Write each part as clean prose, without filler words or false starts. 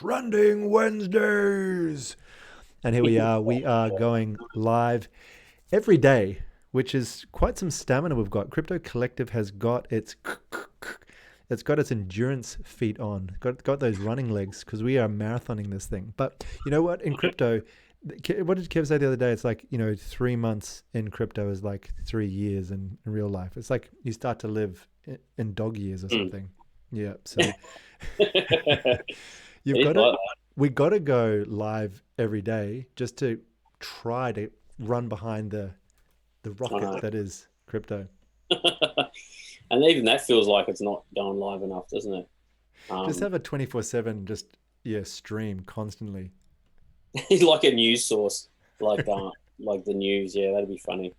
Trending Wednesdays. And here we are. We are going live every day, which is quite some stamina we've got. Crypto Collective has got its endurance feet on. Got those running legs because we are marathoning this thing. But you know what? In crypto, what did Kev say the other day? It's like, 3 months in crypto is like 3 years in real life. It's like you start to live in dog years or something. Yeah. So you've It is got to, like we got to go live every day just to try to run behind the that. I rocket know. that is crypto. And even that feels like it's not going live enough, doesn't it? Just Um, have a 24/7 just stream constantly. like a news source, like the news. Yeah, that'd be funny.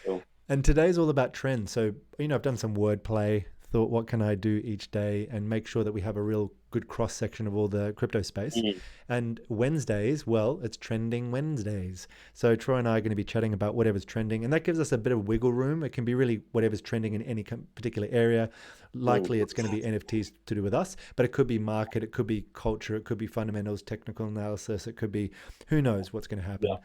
Cool. And today's all about trends. So, I've done some wordplay, thought what can I do each day and make sure that we have a real good cross section of all the crypto space. Mm. And Wednesdays, well, it's trending Wednesdays. So Troy and I are going to be chatting about whatever's trending, and that gives us a bit of wiggle room. It can be really whatever's trending in any particular area. Mm. Likely it's going to be NFTs to do with us, but it could be market, it could be culture, it could be fundamentals, technical analysis, it could be who knows what's going to Yeah.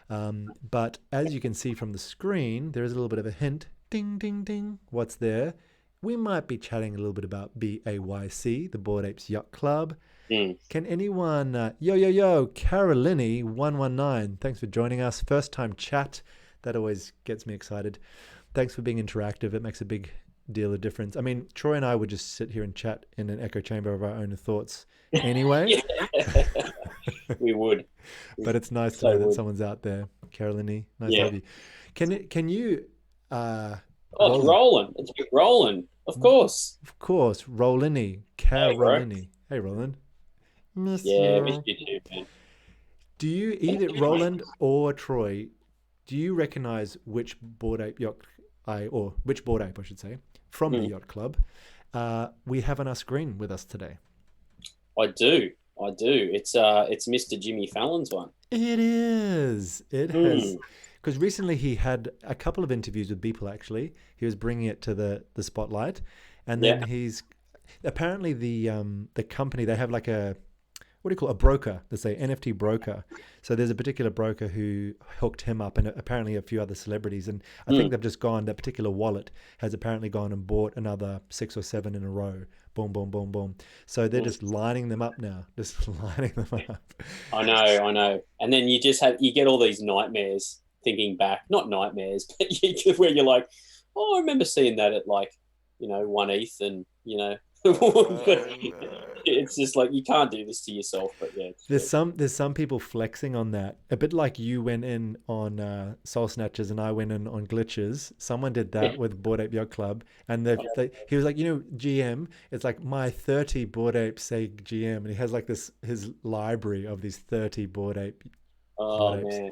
happen. But as you can see from the screen, there is a little bit of a hint. Ding, ding, ding. What's there? We might be chatting a little bit about BAYC, the Bored Apes Yacht Club. Mm. Can anyone, yo, Carolini119, thanks for joining us. First time chat. That always gets me excited. Thanks for being interactive. It makes a big deal of difference. I mean, Troy and I would just sit here and chat in an echo chamber of our own thoughts anyway. Yeah, we would. But it's nice to So know that would. someone's out there. Carolini, nice to Yeah. have you. Can you uh Oh, it's Roland? rolling. It's been rolling. Of course. Of course, Rolini, Hey, bro. Carolini. Hey, Roland. Miss Yeah, miss you. you too, man. Do you either Roland or Troy? Do you recognize which board ape yacht or which board ape I should say from the Mm. yacht club we have on our screen with us today? I do. I do. It's Mr. Jimmy Fallon's one. It is. It has, Mm. because recently he had a couple of interviews with people. Actually, he was bringing it to the spotlight, and then Yeah. he's apparently the company they have like a what do you call it? A broker? They say NFT broker. So there's a particular broker who hooked him up, and apparently a few other celebrities. And I think Mm. they've just gone. That particular wallet has apparently gone and bought another 6 or 7 in a row. Boom, boom, boom, boom. So they're Mm. just lining them up now. Just lining them up. I know, I know. And then you get all these nightmares thinking back, not nightmares, but where you're like, oh, I remember seeing that at like, 1 ETH, and but it's just like you can't do this to yourself. But yeah, it's There's true. some people flexing on that. A bit like you went in on Soul Snatchers and I went in on Glitches. Someone did Yeah. that with Bored Ape Yacht Club, and he was like, GM. It's like my 30 Bored Ape say GM, and he has like his library of these 30 Bored Oh Apes. man.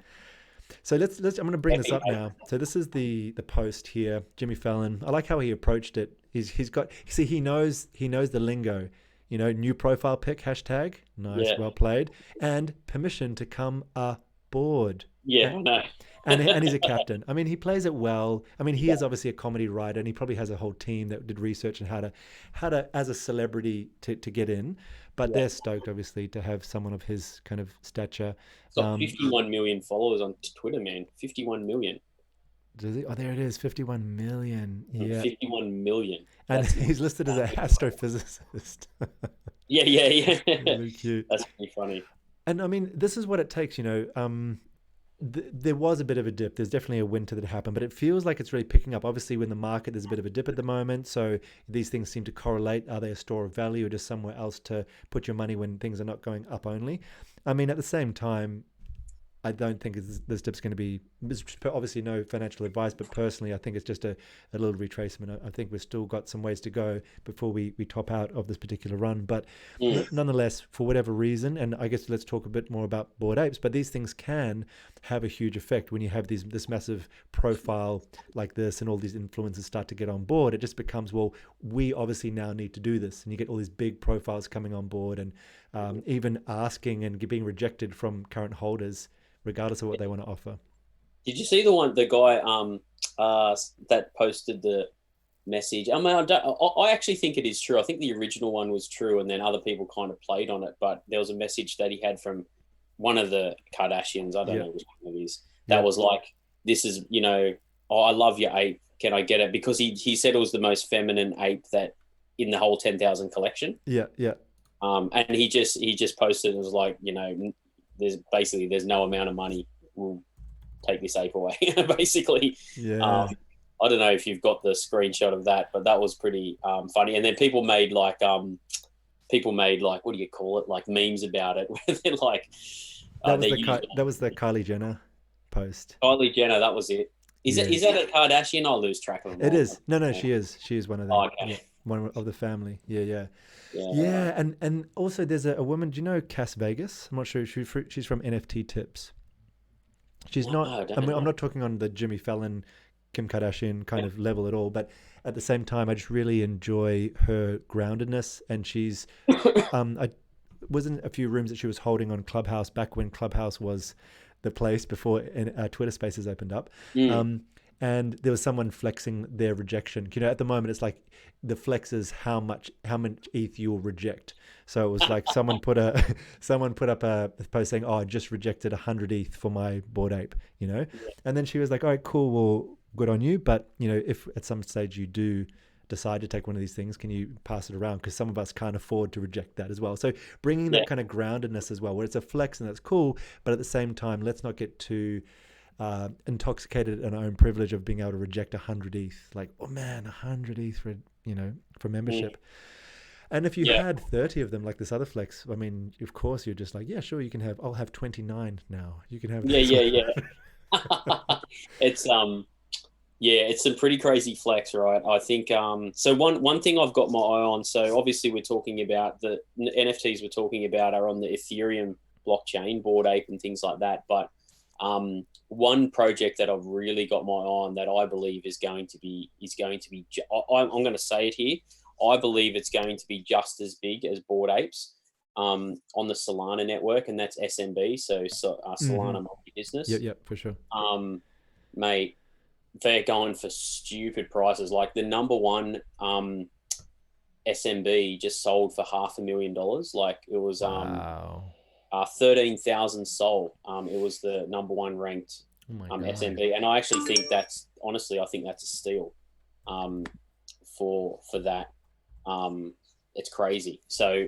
So let's I'm going to bring this Epic, up now. So this is the post here. Jimmy Fallon. I like how he approached it. He's got see he knows the lingo. New profile pic hashtag. Nice, yeah. well played, and permission to come aboard. Yeah, A- I know. And he's a captain. I mean, he plays it well. I mean, he is obviously a comedy writer, and he probably has a whole team that did research on how to as a celebrity to get in. But Yeah. they're stoked, obviously, to have someone of his kind of stature. It's got 51 million followers on Twitter, man. 51 million. Does he? Oh, there it is, 51 million. Yeah. 51 million. And That's he's listed as an astrophysicist. yeah, yeah, yeah. Really cute. That's pretty funny. And I mean, this is what it takes, there was a bit of a dip. There's definitely a winter that happened, but it feels like it's really picking up. Obviously, when the market, there's a bit of a dip at the moment. So these things seem to correlate. Are they a store of value or just somewhere else to put your money when things are not going up only? I mean, at the same time, I don't think this dip's going to be. Obviously, no financial advice, but personally, I think it's just a little retracement. I think we've still got some ways to go before we top out of this particular run. But Mm. nonetheless, for whatever reason, and I guess let's talk a bit more about Bored Apes, but these things can have a huge effect when you have this massive profile like this and all these influencers start to get on board. It just becomes, well, we obviously now need to do this. And you get all these big profiles coming on board and even asking and being rejected from current holders regardless of what they want to offer. Did you see the guy that posted message. I mean, I actually think it is true. I think the original one was true, and then other people kind of played on it. But there was a message that he had from one of the Kardashians. I don't Yeah, know which one it is. That yeah, was like, "This is, oh, I love your ape. Can I get it?" Because he said it was the most feminine ape that in the whole 10,000 collection. yeah, yeah, And he just posted and was like, there's no amount of money will take this ape away. Basically, um, yeah. I don't know if you've got the screenshot of that, but that was pretty funny. And then people made like, what do you call it, like memes about it, where they're like, they use That was the Kylie Jenner post. Kylie Jenner. That was it. Is Yeah, it is that a Kardashian? I lose track of them it all. is. No, no, she is. She is one of Oh, them. okay. Yeah, one of the family. Yeah, yeah, Yeah. yeah. And also there's a woman. Do you know Cass Vegas? I'm not sure. She's from NFT Tips. She's No, not. I I don't mean, I'm know. not talking on the Jimmy Fallon, Kim Kardashian kind of level at all. But at the same time, I just really enjoy her groundedness. And she's, I was in a few rooms that she was holding on Clubhouse back when Clubhouse was the place before Twitter Spaces opened up. Mm. Um, and there was someone flexing their rejection. At the moment, it's like the flex is how much ETH you'll reject. So it was like someone put up a post saying, "Oh, I just rejected 100 ETH for my Bored Ape," and then she was like, "All right, cool, well, good on you, but if at some stage you do decide to take one of these things, can you pass it around? Because some of us can't afford to reject that as well." So bringing Yeah. that kind of groundedness as well, where it's a flex and that's cool, but at the same time, let's not get too intoxicated in our own privilege of being able to reject 100 ETH. Like, oh man, 100 ETH for for Mm. membership. And if you Yeah. had 30 of them, like this other flex, I mean, of course, you're just like, yeah, sure, I'll have 29 now. You can have Yeah. this Yeah. one. Yeah. It's Yeah, it's some pretty crazy flex, right? I think so one thing I've got my eye on, so obviously we're talking about the NFTs we're talking about are on the Ethereum blockchain, Bored Ape and things like that, but one project that I've really got my eye on that I believe is going to be I'm going to say it here. I believe it's going to be just as big as Bored Apes on the Solana network, and that's SMB, Hmm. Solana Multi Yeah, Business. yeah, for sure. Um, Mate, they're going for stupid prices. Like the number one SMB just sold for $500,000. Like it was Wow. 13,000 sold. It was the number one ranked Oh my God. SMB, and I actually think that's honestly, I think that's a steal um, for that. It's crazy. So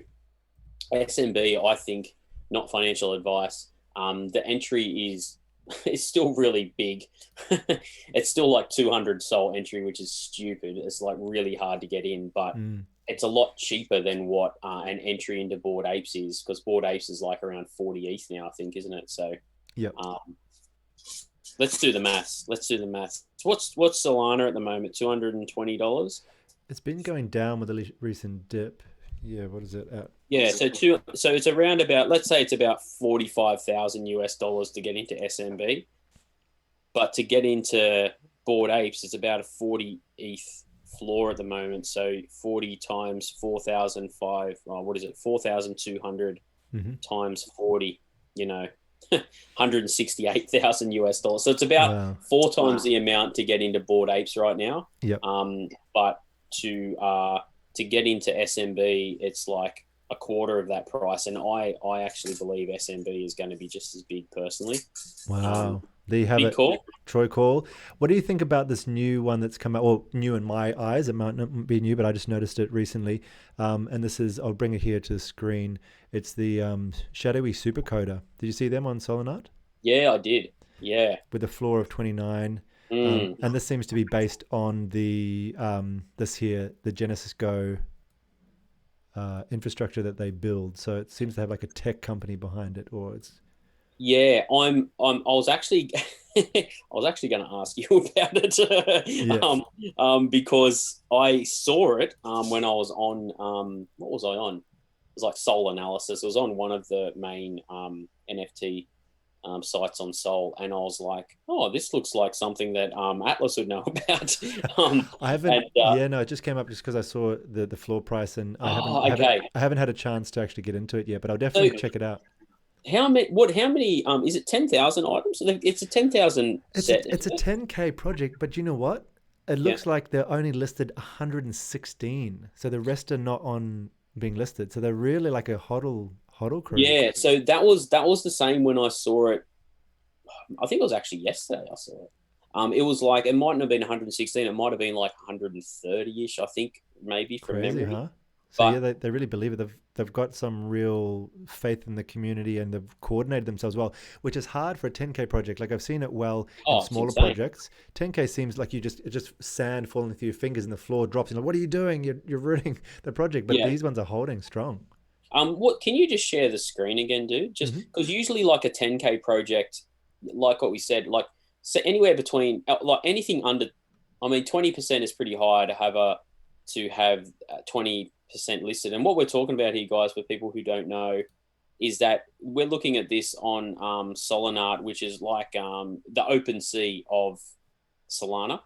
SMB, I think, not financial advice. The entry is it's still really big. It's still like 200 soul entry, which is stupid. It's like really hard to get in, but Mm. it's a lot cheaper than what an entry into Bored Apes is, because Bored Apes is like around 40 ETH now, I think, isn't it? So Yep. um, let's do the maths. Let's do the maths. What's Solana at the moment? $220. It's been going down with a recent dip. Yeah, what is it at? Yeah, so it's around about, let's say it's about 45,000 US dollars to get into SMB, but to get into Bored Apes, it's about a 40 ETH floor at the moment. So 40 times 4,005, what is it? 4,200 Hmm. times 40, you know, 168,000 US dollars. So it's about Wow. four times the amount to get into Bored Apes right now. Yep. But to get into SMB, it's like a quarter of that price, and I actually believe SMB is going to be just as big personally. Um, Wow. There you have Big it. call. Troy Call. What do you think about this new one that's come out? Well, new in my eyes. It might not be new, but I just noticed it recently. And this is, I'll bring it here to the screen. It's the Shadowy Supercoder. Did you see them on Solanart? Yeah, I did. Yeah. With a floor of 29. Mm. And this seems to be based on the the Genesis Go infrastructure that they build. So it seems to have like a tech company behind it, or it's Yeah, I was actually I was actually going to ask you about it yeah. because I saw it when I was on what was I on? It was like Soul Analysis. It was on one of the main NFT sites on Soul, and I was like, oh, this looks like something that Atlas would know about. I haven't. And Yeah, no, it just came up just because I saw the floor price, and oh, okay. I haven't had a chance to actually get into it yet. But I'll So definitely check it out. how many? What? How many? Is it 10,000 items? It's a 10,000 set, It's a isn't it? 10K project, but you know what? it Yeah. looks like they're only listed 116, so the rest are not on being listed. So they're really like a hodl crew. Yeah, so that was the same when I saw it. I think it was actually yesterday I saw it. It was like it mightn't have been 116. It might have been like 130-ish. I think maybe from Crazy, memory. huh? So yeah, But they really believe it. They've got some real faith in the community and they've coordinated themselves well, which is hard for a 10K project. Like I've seen it well in oh, it's smaller insane. projects. 10K seems like it's just sand falling through your fingers and the floor drops. You're like, what are you doing? You're ruining the project. But Yeah. these ones are holding strong. What can you just share the screen again, dude? Just Hmm. because usually like a 10K project, like what we said, like so anywhere between like anything under, I mean, 20% is pretty high to have 20% listed. And what we're talking about here, guys, for people who don't know, is that we're looking at this on Solanart, which is like the open sea of Solana.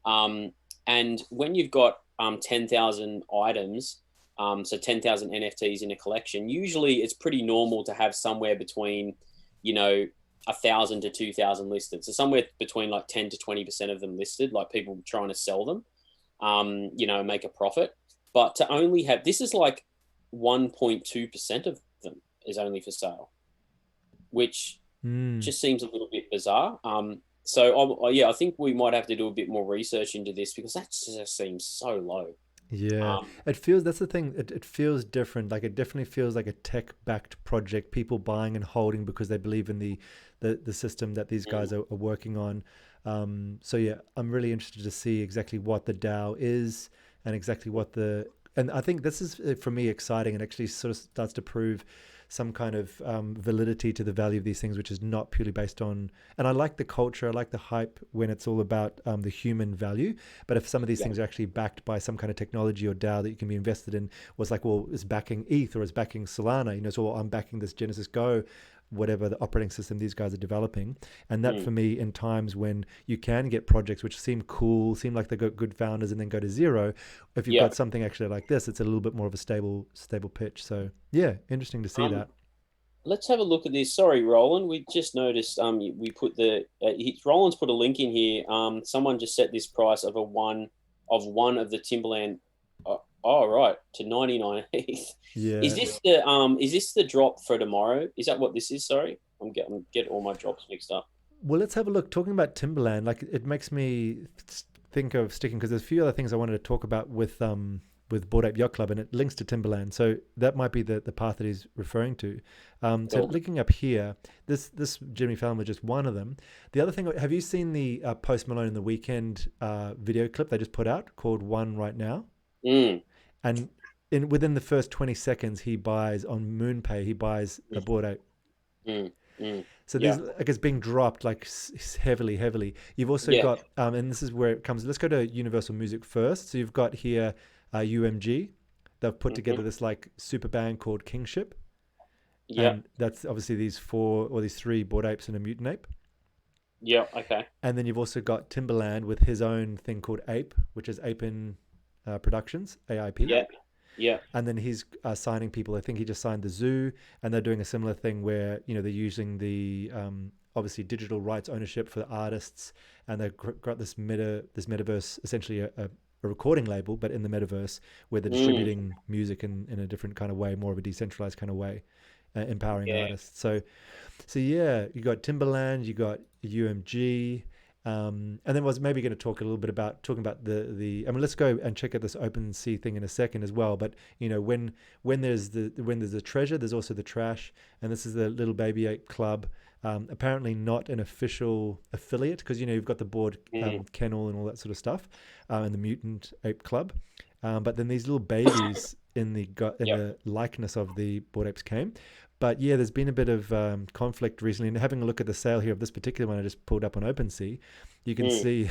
Um, and when you've got 10,000 items, so 10,000 NFTs in a collection, usually it's pretty normal to have somewhere between, 1,000 to 2,000 listed. So somewhere between like 10 to 20% of them listed, like people trying to sell them, make a profit. But to only have this is like 1.2% of them is only for sale, which Mm. just seems a little bit bizarre. So yeah, I think we might have to do a bit more research into this because that just seems so low. Yeah, Um, it feels that's the thing. It feels different. Like it definitely feels like a tech-backed project. People buying and holding because they believe in the system that these guys are working on. So yeah, I'm really interested to see exactly what the DAO is and exactly what the and I think this is for me exciting and actually sort of starts to prove some kind of validity to the value of these things, which is not purely based on. And I like the culture, I like the hype when it's all about the human value. But if some of these yeah. things are actually backed by some kind of technology or DAO that you can be invested in, was like, well, it's backing ETH or it's backing Solana, so well, I'm backing this Genesis Go, whatever the operating system these guys are developing. And that for Mm, me, in times when you can get projects which seem cool, seem like they've got good founders and then go to zero, if you've yeah. got something actually like this, it's a little bit more of a stable pitch. So yeah, interesting to see Um, that. let's have a look at this. Sorry, Roland. We just noticed. We put Roland's put a link in here. Someone just set this price of one of the Timberland. Oh, right, to 99 ETH. Is Yeah. this the drop for tomorrow? Is that what this is? Sorry, I'm getting all my drops mixed up. Well, let's have a look. Talking about Timberland, like it makes me think of sticking because there's a few other things I wanted to talk about with Bored Ape Yacht Club, and it links to Timberland. So that might be the path that he's referring to. So Cool. looking up here, this Jimmy Fallon was just one of them. The other thing, have you seen the Post Malone in the Weekend video clip they just put out called "One Right Now"? Mm, And within the first 20 seconds, he buys on MoonPay. He buys a mm, Bored Ape. mm, mm. So Yeah. these like it's being dropped like heavily. You've also Yeah. got and this is where it comes. Let's go to Universal Music first. So you've got here UMG. They've put Hmm. together this like super band called Kingship, Yeah. and that's obviously these four or these three bored apes and a mutant ape. Yeah. Okay. And then you've also got Timberland with his own thing called Ape, which is Ape in Productions AIP. Yeah. Yeah. And then he's signing people. I think he just signed the Zoo, and they're doing a similar thing where they're using the obviously digital rights ownership for the artists, and they've got this metaverse, essentially a recording label, but in the metaverse where they're Mm, distributing music in a different kind of way, more of a decentralized kind of way, empowering yeah. artists. So yeah, you got Timberland, you got UMG, and then was maybe going to talk a little bit about talking about the. I mean, let's go and check out this OpenSea thing in a second as well. But when there's the treasure, there's also the trash, and this is the Little Baby Ape Club. Apparently not an official affiliate because you've got the board Mm, kennel and all that sort of stuff, and the Mutant Ape Club. But then these little babies in yeah. the likeness of the board apes came. But yeah, there's been a bit of conflict recently. And having a look at the sale here of this particular one I just pulled up on OpenSea, you can Mm, see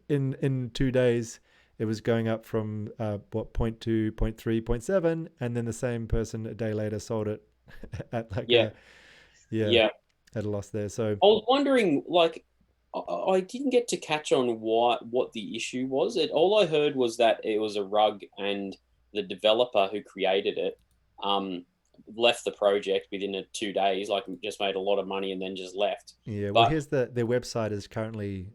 in 2 days it was going up from what point 2, point 3, point 7, and then the same person a day later sold it at like yeah. a yeah Yeah. at a loss there. So I was wondering, like, I didn't get to catch on what the issue was. All I heard was that it was a rug, and the developer who created it um, left the project within 2 days. Like, just made a lot of money and then just left. yeah, well But here's their website is currently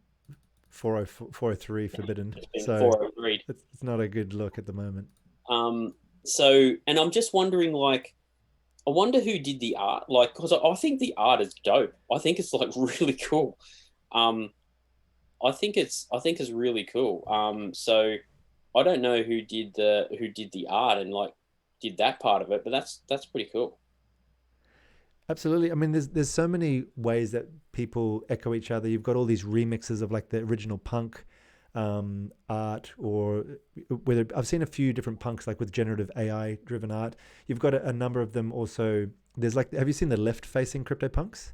403 forbidden. It's been So 403. it's not a good look at the moment. So, and I'm just wondering, like, I wonder who did the art, like, because I think the art is dope. I think it's like really cool. Um, I think it's really cool. So I don't know who did the art and like did that part of it, but that's pretty cool. Absolutely. I mean, there's so many ways that people echo each other. You've got all these remixes of like the original punk art, or whether I've seen a few different punks like with generative AI driven art. You've got a number of them also. There's like, have you seen the left facing crypto punks?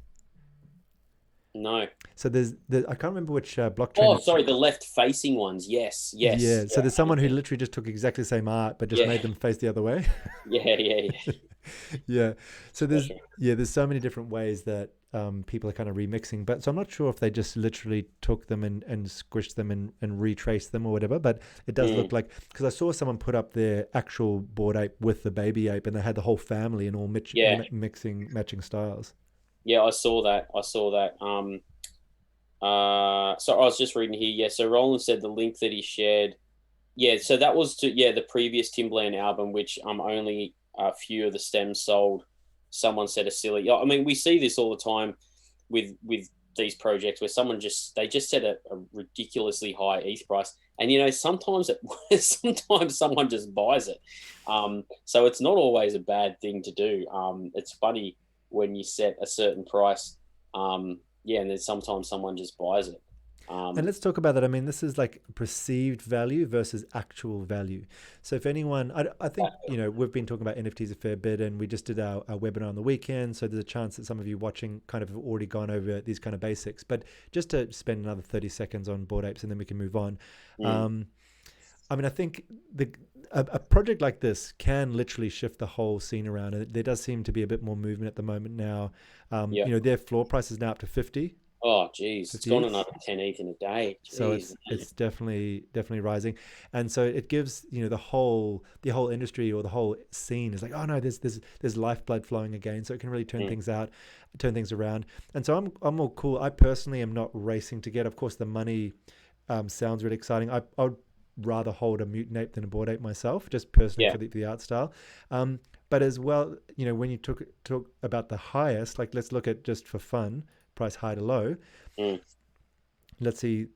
No. So I can't remember which blockchain Oh, it's. sorry, the left-facing ones. Yes, yes, Yeah. So yeah, there's someone who literally just took exactly the same art but just yeah, made them face the other way. yeah, yeah, yeah. Yeah. So there's Gotcha. there's so many different ways that people are kind of remixing. But so I'm not sure if they just literally took them and squished them and retraced them or whatever. But it does Mm, look like, because I saw someone put up their actual board ape with the baby ape, and they had the whole family and all yeah, mixing matching styles. yeah. I saw that. I saw that. So I was just reading here. Yeah. So Roland said the link that he shared. Yeah. So that was to the previous Timbaland album, which only a few of the stems sold. Someone said a silly. I mean, we see this all the time with these projects where they just set a ridiculously high ETH price, and sometimes sometimes someone just buys it. So it's not always a bad thing to do. It's funny when you set a certain price, yeah, and then sometimes someone just buys it. And Um, let's talk about that. I mean, this is like perceived value versus actual value. So if anyone, I think, we've been talking about NFTs a fair bit, and we just did our webinar on the weekend. So there's a chance that some of you watching kind of have already gone over these kind of basics. But just to spend another 30 seconds on Bored Apes, and then we can move on. mm, Um, I mean, I think a project like this can literally shift the whole scene around. And there does seem to be a bit more movement at the moment now. yeah. Their floor price is now up to 50, Oh, geez, it's 50 gone ETH. another 10 ETH in a day. So Jeez. it's definitely rising, and so it gives the whole industry or the whole scene is like, oh no, there's lifeblood flowing again, so it can really Mm, turn things around. And so I'm all cool. I personally am not racing to get. Of course, the money sounds really exciting. I would rather hold a mutant ape than a bored ape myself, just personally yeah. for the art style. But as well, when you talk about the highest, like let's look at just for fun, price high to low. Mm. Let's see,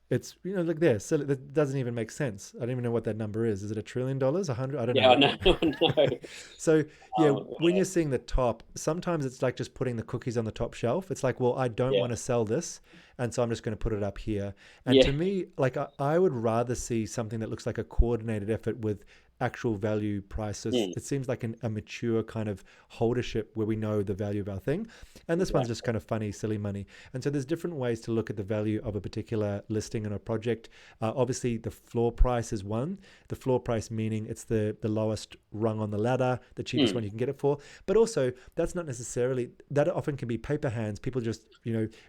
it's look there, so that doesn't even make sense. I don't even know what that number is. Is it $1 trillion, 100? I don't Yeah, I know. know. I know. So yeah, when Yeah. you're seeing the top, sometimes it's like just putting the cookies on the top shelf. It's like, well, I don't Yeah. want to sell this, and so I'm just going to put it up here. And Yeah. to me, like I would rather see something that looks like a coordinated effort with actual value price. So Mm, it seems like a mature kind of holdership where we know the value of our thing. And this one's just exactly. kind of funny, silly money. And so there's different ways to look at the value of a particular listing in a project. Obviously, the floor price is one. The floor price meaning it's the lowest rung on the ladder, the cheapest Mm, one you can get it for. But also, that's not necessarily, that often can be paper hands, people just,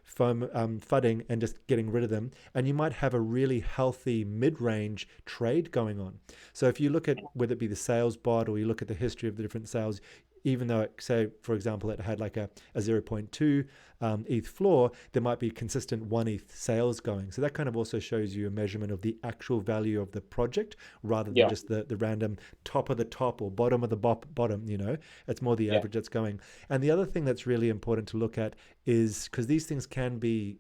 fudding and just getting rid of them. And you might have a really healthy mid-range trade going on. So if you look at whether it be the sales bot, or you look at the history of the different sales, even though say, for example, it had like a zero point 0.2 ETH floor, there might be consistent 1 ETH sales going. So that kind of also shows you a measurement of the actual value of the project, rather than yeah. just the random top of the top or bottom of the bottom. It's more the Yeah. average that's going. And the other thing that's really important to look at is, because these things can be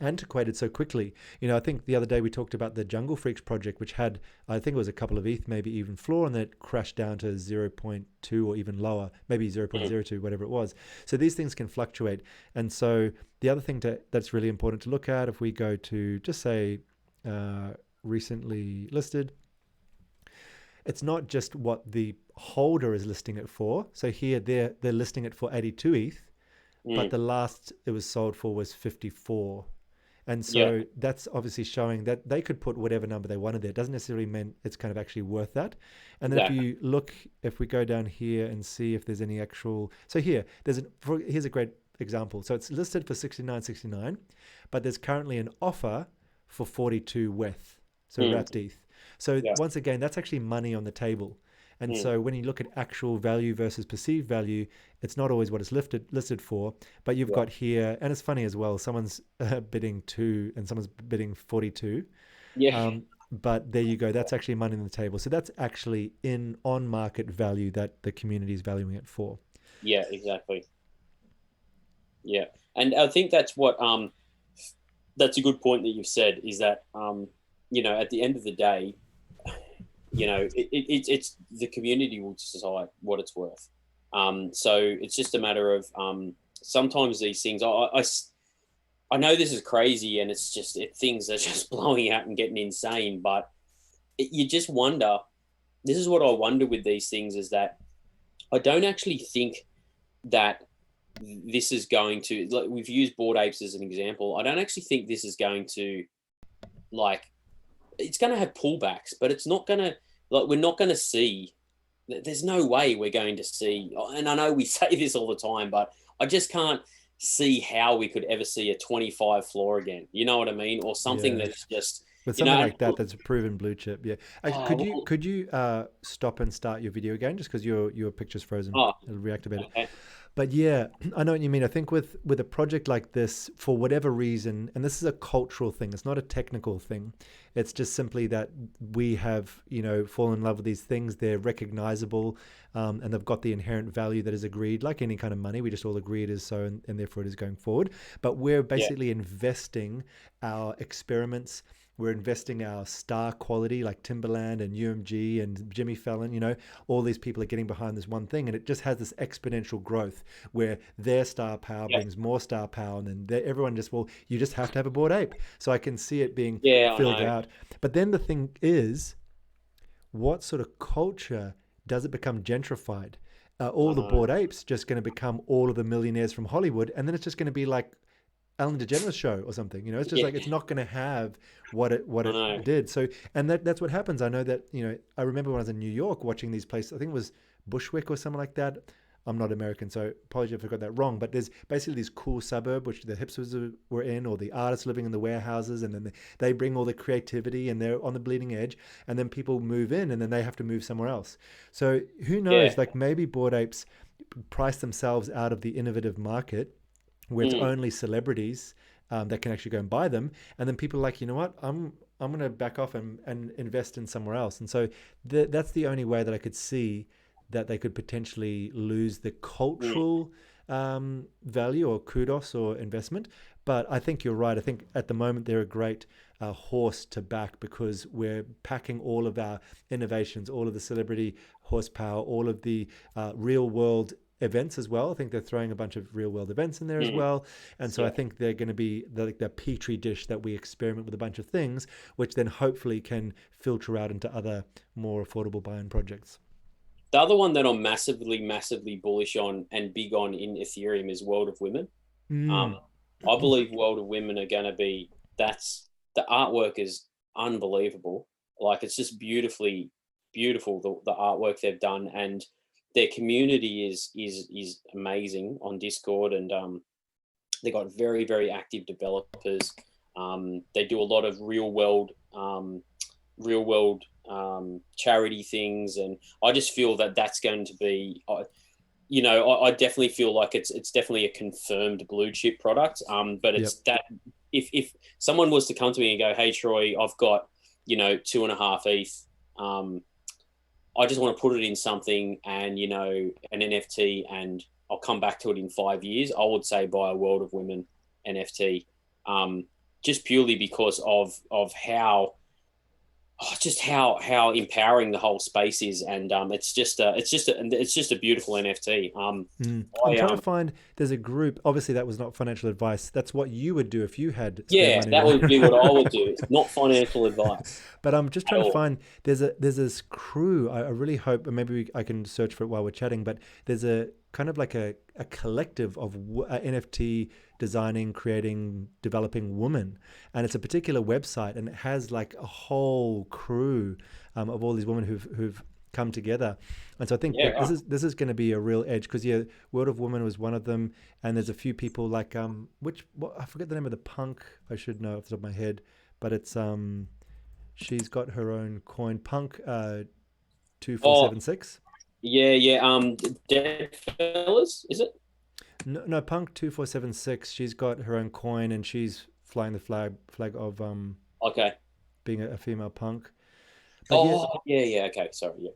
antiquated so quickly. I think the other day we talked about the Jungle Freaks project, which had, I think it was a couple of ETH, maybe even floor, and then it crashed down to zero point 0.2 or even lower, maybe zero point Mm, zero 0.02, whatever it was. So these things can fluctuate. And so the other thing that's really important to look at, if we go to just say recently listed, it's not just what the holder is listing it for. So here they're listing it for 82 ETH, but mm, the last it was sold for was 54. And yeah. so that's obviously showing that they could put whatever number they wanted there. It doesn't necessarily mean it's kind of actually worth that. And then Exactly. if we go down here and see if there's any actual, so here, here's a great example. So it's listed for 69.69, but there's currently an offer for 42 WETH, so Mm, wrapped ETH. So yeah. once again, that's actually money on the table. And Mm. so when you look at actual value versus perceived value, it's not always what it's listed for. But you've Yeah. got here, and it's funny as well. Someone's bidding 2, and someone's bidding 42. Yeah. But there you go. That's actually money on the table. So that's actually in on market value that the community is valuing it for. Yeah. Exactly. Yeah. And I think that's a good point that you've said is that at the end of the day, it's the community will decide what it's worth. So it's just a matter of sometimes these things. I know this is crazy, and things are just blowing out and getting insane. But you just wonder. This is what I wonder with these things is that I don't actually think that this is going to, like, we've used Bored Apes as an example. I don't actually think this is going to, like, it's going to have pullbacks, but it's not going to, like, we're not going to see, there's no way we're going to see, and I know we say this all the time, but I just can't see how we could ever see a 25 floor again. You know what I mean? Or something Yeah. that's just, With you something know, like that, that's a proven blue chip. Yeah. Could you well, stop and start your video again, just because your picture's frozen? oh, It'll reactivate it. okay. But yeah, I know what you mean. I think with a project like this, for whatever reason, and this is a cultural thing, it's not a technical thing. It's just simply that we have, fallen in love with these things. They're recognizable, and they've got the inherent value that is agreed. Like any kind of money, we just all agree it is so, and therefore it is going forward. But we're Yeah, basically investing our experiments. We're investing our star quality, like Timberland and UMG and Jimmy Fallon. All these people are getting behind this one thing, and it just has this exponential growth where their star power yeah, brings more star power, and then everyone just, well, you just have to have a Bored Ape. So I can see it being yeah, I filled know. out. But then the thing is, what sort of culture does it become gentrified? All I the know. Bored Apes just going to become all of the millionaires from Hollywood, and then it's just going to be like Ellen DeGeneres show or something. It's just Yeah, like it's not going to have what I it know. did. So, and that's what happens. I know that I remember when I was in New York watching these places. I think it was Bushwick or something like that. I'm not American, so apologies if I got that wrong. But there's basically this cool suburb which the hipsters were in, or the artists living in the warehouses, and then they bring all the creativity, and they're on the bleeding edge. And then people move in, and then they have to move somewhere else. So who Yeah. knows? Like maybe Bored Apes price themselves out of the innovative market where it's Mm, only celebrities that can actually go and buy them, and then people are like, you know what, I'm going to back off and invest in somewhere else. And so that's the only way that I could see that they could potentially lose the mm, cultural value or kudos or investment. But I think you're right. I think at the moment they're a great horse to back, because we're packing all of our innovations, all of the celebrity horsepower, all of the real world events as well. I think they're throwing a bunch of real world events in there as mm. well. And so I Yeah. think they're going to be the petri dish that we experiment with a bunch of things, which then hopefully can filter out into other more affordable buy-in projects. The other one that I'm massively, massively bullish on and big on in Ethereum is World of Women. Um, Mm. I believe World of Women are going to be, that's, the artwork is unbelievable. Like, it's just beautifully beautiful, the artwork they've done, and their community is amazing on Discord, and they got very, very active developers. They do a lot of real world charity things, and I just feel that that's going to be, I definitely feel like it's definitely a confirmed blue chip product. But Yep. it's that, if someone was to come to me and go, "Hey Troy, I've got 2.5 ETH. I just want to put it in something, and an NFT, and I'll come back to it in 5 years," I would say buy a World of Women NFT, just purely because of how, just how empowering the whole space is, and it's just a beautiful NFT. I'm I trying to find. There's a group. Obviously, that was not financial advice. That's what you would do if you had spare Yeah, money that would be what I would to. do. It's not financial advice But I'm just at trying to all. find. There's this crew. I really hope, and maybe I can search for it while we're chatting. But there's a kind of like a collective of NFT designing, creating, developing women, and it's a particular website, and it has like a whole crew of all these women who've come together. And so I think Yeah, that right. this is going to be a real edge, because yeah, World of Women was one of them, and there's a few people like I forget the name of the punk. I should know off the top of my head, but it's she's got her own coin. Punk. Oh, 2476. yeah, yeah. Dead fellas, is it? No, no, Punk 2476. She's got her own coin and she's flying the flag of Okay. being a female punk. But yeah, Oh, yeah, yeah. Okay, sorry. Yeah,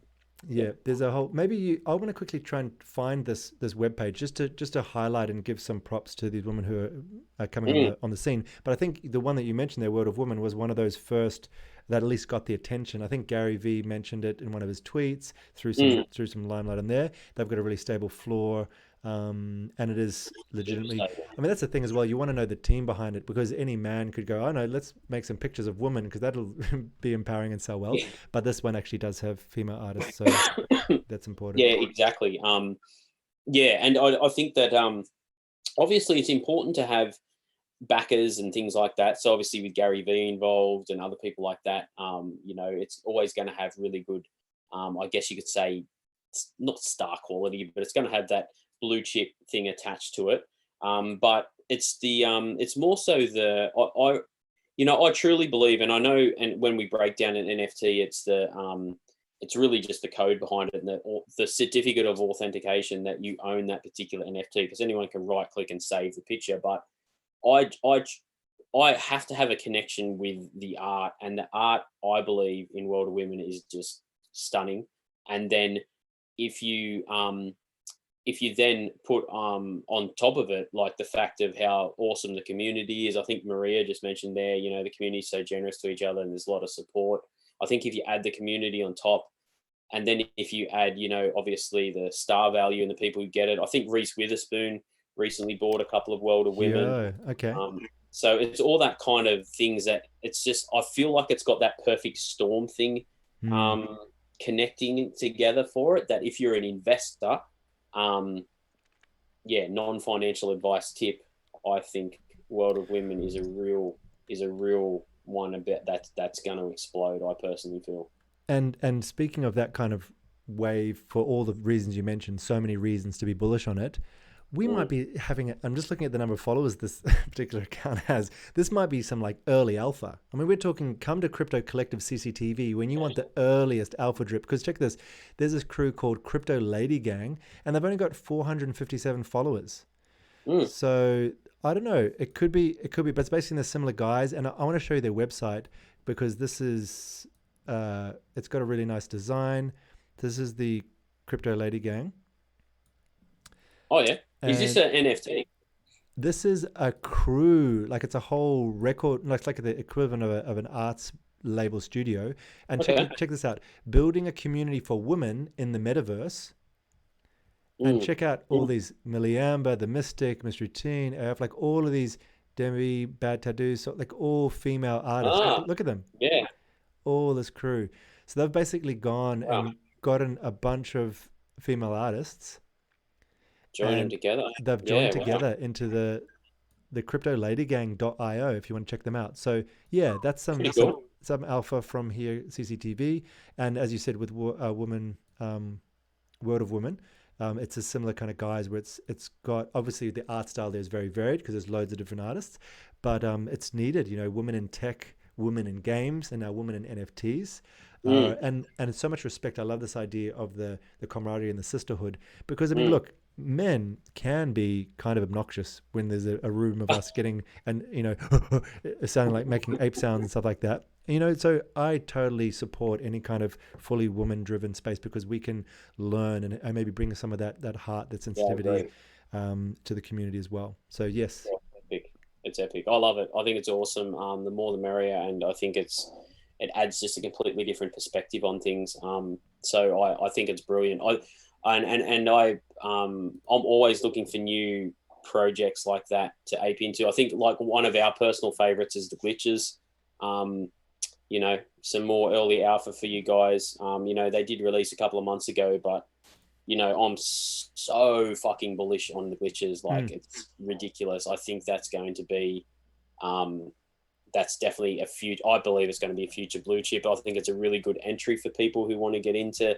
yeah. yeah, there's a whole. Maybe I want to quickly try and find this web page just to highlight and give some props to these women who are coming on Mm, the scene. But I think the one that you mentioned there, World of Women, was one of those first that at least got the attention. I think Gary V mentioned it in one of his tweets, mm. through some limelight in there. They've got a really stable floor, and it is Super legitimately. stable. I mean, that's the thing as well. You want to know the team behind it because any man could go, oh no, let's make some pictures of women because that'll be empowering and sell well. But this one actually does have female artists, so that's important. Yeah, exactly. Yeah, and I think that obviously it's important to have backers and things like that. So obviously with Gary V involved and other people like that, it's always going to have really good, I guess you could say, not star quality, but it's going to have that blue chip thing attached to it. But it's more so I truly believe, and I know, and when we break down an NFT, it's really just the code behind it and the certificate of authentication that you own that particular NFT, because anyone can right click and save the picture. But I I I have to have a connection with the art, and the art I believe in World of Women is just stunning. And then if you if you then put on top of it like the fact of how awesome the community is, I think Maria just mentioned there, the community is so generous to each other and there's a lot of support. I think if you add the community on top, and then if you add, obviously the star value and the people who get it, I think Reese Witherspoon recently bought a couple of World of Women. Yeah. Okay. Um, so it's all that kind of things that it's just, I feel like it's got that perfect storm thing Hmm. um, connecting together for it. That if you're an investor, um, yeah, non-financial advice tip, I think World of Women is a real one about that's going to explode. I personally feel. And speaking of that kind of wave, for all the reasons you mentioned, so many reasons to be bullish on it. We might Mm. be having. I'm just looking at the number of followers this particular account has. This might be some like early alpha. I mean, we're talking. Come to Crypto Collective CCTV when you want the earliest alpha drip. Because check this. There's this crew called Crypto Lady Gang, and they've only got 457 followers. Mm. So I don't know. It could be. It could be. But it's basically the similar guys. And I want to show you their website because this is. It's got a really nice design. This is the Crypto Lady Gang, Oh yeah, is this and an NFT? this is a crew. Like it's a whole record. Like it's like the equivalent of an arts label studio. And Okay. check this out: building a community for women in the metaverse. And Mm. check out all these Millie Amber, the Mystic, Mystery Teen, AF, like all of these Demi, Bad Tattoos, so like all female artists. Ah, Look at them, yeah. all this crew. So they've basically gone Wow. and gotten a bunch of female artists, Join them and together. they've joined Yeah. Wow. together into the cryptoladygang.io if you want to check them out. So yeah, that's Pretty cool. some alpha from here CCTV, and as you said with woman World of Women. It's a similar kind of guys where it's got obviously the art style there is very varied because there's loads of different artists, but it's needed. Women in tech, women in games, and now women in NFTs. Mm. And it's so much respect. I love this idea of the camaraderie and the sisterhood because I mean, Mm. look, men can be kind of obnoxious when there's a room of us getting and sounding like making ape sounds and stuff like that. So I totally support any kind of fully woman driven space because we can learn and maybe bring some of that heart, that Yeah, I sensitivity agree. to the community as well. So yes. Yeah, epic. It's epic. I love it. I think it's awesome. The more the merrier, and I think it adds just a completely different perspective on things. So I think it's brilliant. I'm always looking for new projects like that to ape into. I think like one of our personal favorites is the glitches. Um, some more early alpha for you guys. They did release a couple of months ago, but I'm so fucking bullish on the glitches. Mm. Like it's ridiculous. I think that's going to be, um, that's definitely a future. I believe it's going to be a future blue chip. I think it's a really good entry for people who want to get into,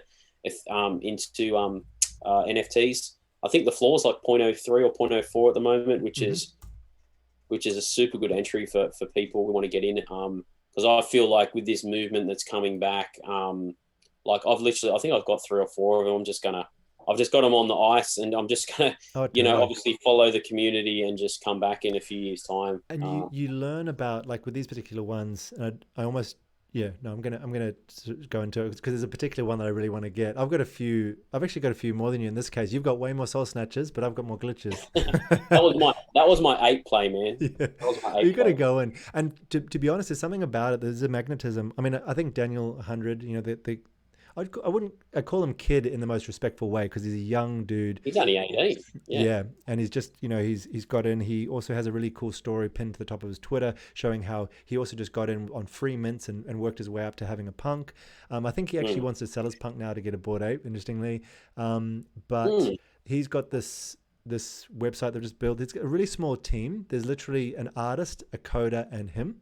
NFTs. I think the floor is like 0.03 or zero point 0.04 at the moment, which Mm-hmm. is a super good entry for people who want to get in. Because I feel like with this movement that's coming back, Like I think I've got 3 or 4 of them. I've just got them on the ice, and I'm just gonna, Oh, totally. obviously follow the community and just come back in a few years' time. And you learn about, like with these particular ones, and I almost, yeah, no, I'm gonna go into it because there's a particular one that I really want to get. I've actually got a few more than you in this case. You've got way more soul snatches, but I've got more glitches. That was my 8 play, man. Yeah, That was my you eight got to play. go in. And to be honest, there's something about it. There's a magnetism. I mean, I think Daniel 100, I wouldn't, I call him kid in the most respectful way because he's a young dude. He's only 18. Yeah. Yeah, and he's just, he's got in. He also has a really cool story pinned to the top of his Twitter showing how he also just got in on free mints and worked his way up to having a punk. I think he actually Mm. wants to sell his punk now to get a Bored Ape, interestingly. But Mm. he's got this website they've just built. It's got a really small team. There's literally an artist, a coder, and him.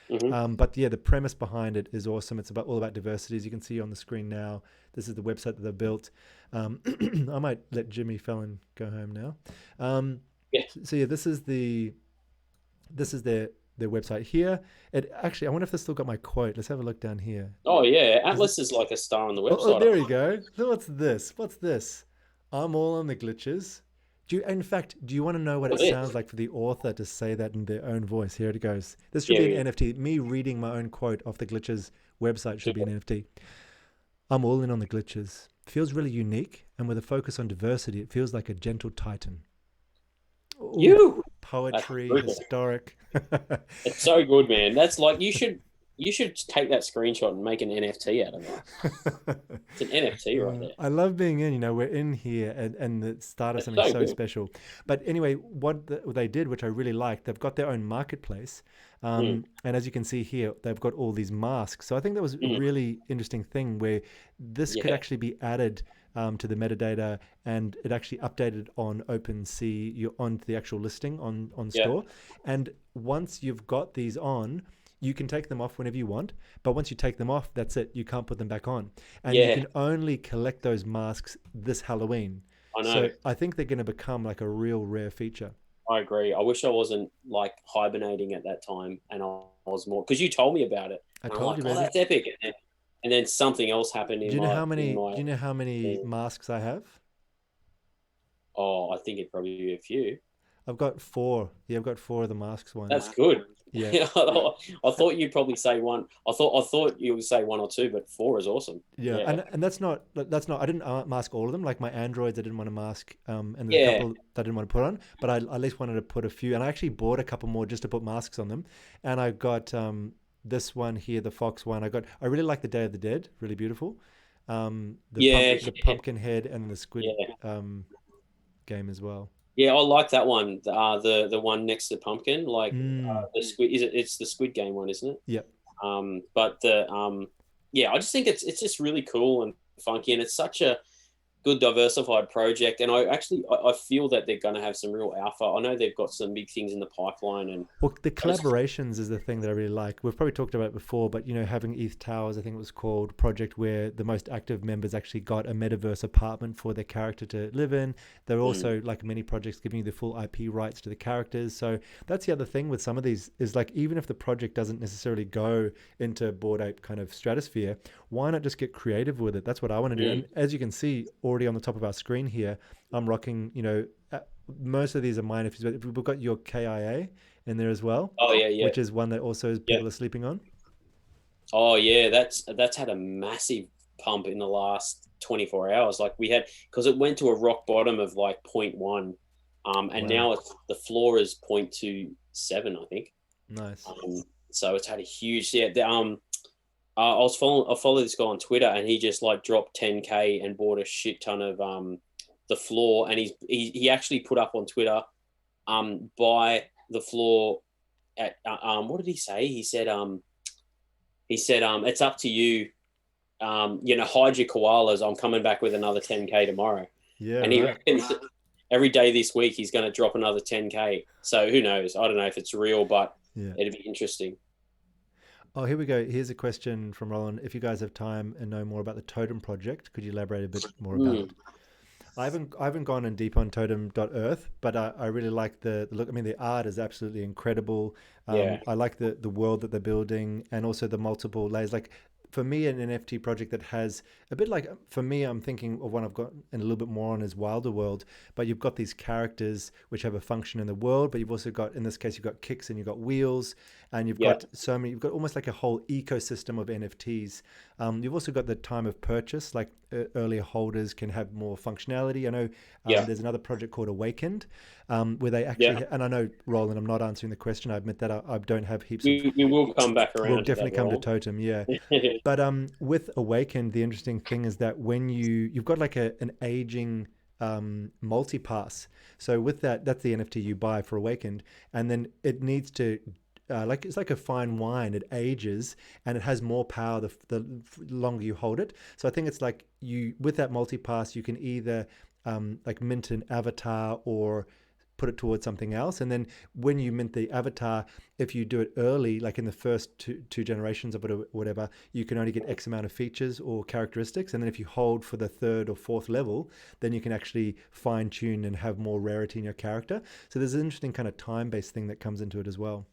Hmm. But yeah, the premise behind it is awesome. It's all about diversity, as you can see on the screen now. This is the website that they built. I might let Jimmy Fallon go home now. Yeah. So yeah, this is their website here. It actually, I wonder if this still got my quote. Let's have a look down here. Oh yeah, Atlas is like a star on the Oh, website. there we go. So what's this? What's this? I'm all on the glitches. In fact, do you want to know what it What is? sounds like for the author to say that in their own voice? Here it goes. This should Yeah, be yeah. an NFT. Me reading my own quote off the glitches website should be an NFT. I'm all in on the glitches. Feels really unique, and with a focus on diversity, it feels like a gentle titan. Ooh, You. That's poetry, brutal. historic. It's so good, man. That's like you should take that screenshot and make an NFT out of it. It's an NFT right there. I love being in, we're in here and the start of It's something so so good. special. But anyway, what they did, which I really liked, they've got their own marketplace. Mm. And as you can see here, they've got all these masks. So I think that was a Mm. really interesting thing where this could Yeah. actually be added to the metadata and it actually updated on OpenSea, on the actual listing on Yeah. store. And once you've got these on, you can take them off whenever you want, but once you take them off, that's it. You can't put them back on. And you Yeah. can only collect those masks this Halloween. I know. So I think they're going to become like a real rare feature. I agree. I wish I wasn't like hibernating at that time, and I was more because you told me about it, I and I'm told like, you, oh, baby. that's epic. And then something else happened Do in you know my how in many? Do my. you know how many thing. masks I have? Oh, I think it'd probably be a few. I've got four. Yeah, I've got four of the masks That's ones. good. Yeah, I thought you'd probably say one. I thought you would say 1 or 2, but 4 is awesome. yeah, Yeah. and that's not. I didn't mask all of them. Like my Androids, I didn't want to mask. And there's a Yeah. couple that I didn't want to put on, but I at least wanted to put a few. And I actually bought a couple more just to put masks on them. And I got this one here, the fox one. I really like the Day of the Dead. Really beautiful. Yeah. The pumpkin head and the squid Yeah. game as well. Yeah, I like that one. The one next to Pumpkin, like Mm, the squid. It's the Squid Game one, isn't it? yeah. But yeah, I just think it's just really cool and funky, and it's such a good diversified project. And I feel that they're going to have some real alpha. I know they've got some big things in the pipeline, and Well, the I just collaborations is the thing that I really like. We've probably talked about it before, but having ETH Towers, I think it was called, project where the most active members actually got a metaverse apartment for their character to live in. There are mm, also like many projects giving you the full IP rights to the characters. So that's the other thing with some of these is like even if the project doesn't necessarily go into Bored Ape kind of stratosphere, why not just get creative with it? That's what I want to do. mm. And as you can see already on the top of our screen here, I'm rocking, most of these are mine. If we've got your KIA in there as well, Oh yeah, yeah, which is one that also yeah. people are sleeping on. Oh yeah, that's had a massive pump in the last 24 hours. Like we had because it went to a rock bottom of like zero point 0.1, and Wow, now the floor is 0.27, I think. nice. So it's had a huge yeah. I follow this guy on Twitter, and he just like dropped 10K and bought a shit ton of the floor, and he actually put up on Twitter, buy the floor at what did he say? He said it's up to you. Hide your koalas. I'm coming back with another 10K tomorrow, Yeah, and he right. reckons every day this week he's going to drop another 10K. So who knows? I don't know if it's real, but Yeah. it'd be interesting. Oh, here we go. Here's a question from Roland. If you guys have time and know more about the Totem project, could you elaborate a bit more about Mm, it? I haven't gone in deep on Totem.earth, but I really like the look. I mean, the art is absolutely incredible. yeah. I like the world that they're building and also the multiple layers. Like for me, an NFT project that has a bit like, for me, I'm thinking of one I've got and a little bit more on is Wilder World. But you've got these characters which have a function in the world, but you've also got, in this case, you've got kicks and you've got wheels, and you've Yeah. got so many. You've got almost like a whole ecosystem of NFTs. You've also got the time of purchase, like earlier holders can have more functionality. I know Yeah. there's another project called Awakened, where they Yeah. actually, and I know, Roland, I'm not answering the question. I admit that I don't have heaps of. We will come back We'll around to definitely that, come to Roland. Totem, yeah. But with Awakened, the interesting thing is that when you've got like an aging multi-pass. So with that, that's the NFT you buy for Awakened, and then it needs to like, it's like a fine wine. It ages and it has more power the longer you hold it. So I think it's like, you, with that multi-pass, you can either like mint an avatar or put it towards something else. And then when you mint the avatar, if you do it early, like in the first two generations of it or whatever, you can only get X amount of features or characteristics. And then if you hold for the third or fourth level, then you can actually fine tune and have more rarity in your character. So there's an interesting kind of time-based thing that comes into it as well.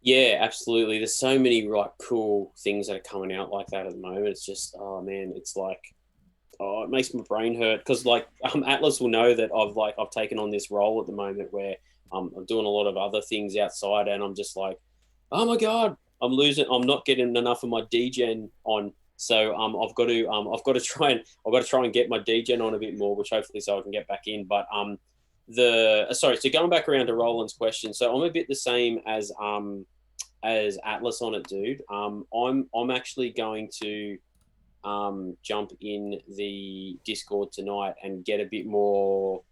Yeah, absolutely. There's so many like cool things that are coming out like that at the moment. It's just, oh man, it's like, oh, it makes my brain hurt because like Atlas will know that I've taken on this role at the moment where I'm doing a lot of other things outside, and I'm just like, oh my god, I'm not getting enough of my degen on. So I've got to try and get my degen on a bit more, which hopefully so I can get back in. But the sorry, so going back around to Roland's question, so I'm a bit the same as Atlas on it, dude. I'm actually going to jump in the Discord tonight and get a bit more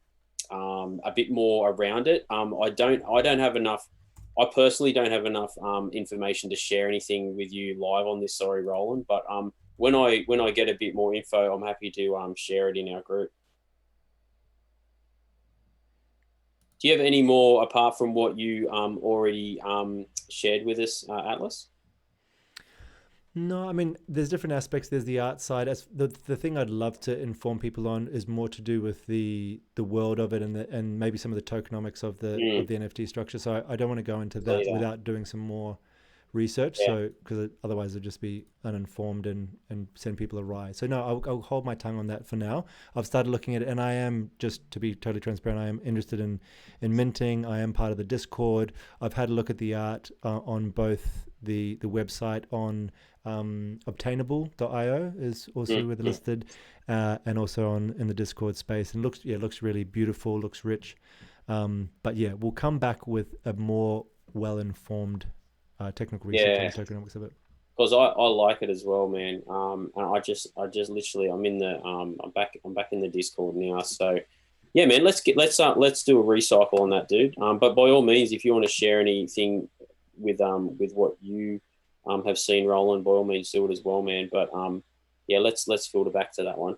around it. I don't have enough. I personally don't have enough information to share anything with you live on this. Sorry, Roland, but when I get a bit more info, I'm happy to share it in our group. Do you have any more apart from what you already shared with us, Atlas? No, I mean, there's different aspects. There's the art side. As the thing I'd love to inform people on is more to do with the world of it, and maybe some of the tokenomics of the NFT structure. So I don't want to go into that without doing some more research. Yeah. So, because otherwise it'll just be uninformed and send people awry. So no, I'll hold my tongue on that for now. I've started looking at it, and I am, just to be totally transparent, I am interested in minting. I am part of the Discord. I've had a look at the art on both the website on obtainable.io is also where they're listed, and also in the Discord space, and looks really beautiful, looks rich. But yeah, we'll come back with a more well-informed technical research on the tokenomics of it. Because I like it as well, man. And I just literally I'm back in the Discord now. So yeah, man, let's do a recycle on that, dude. But by all means, if you want to share anything with what you have seen, Roland, by all means do it as well, man. But yeah, let's filter back to that one.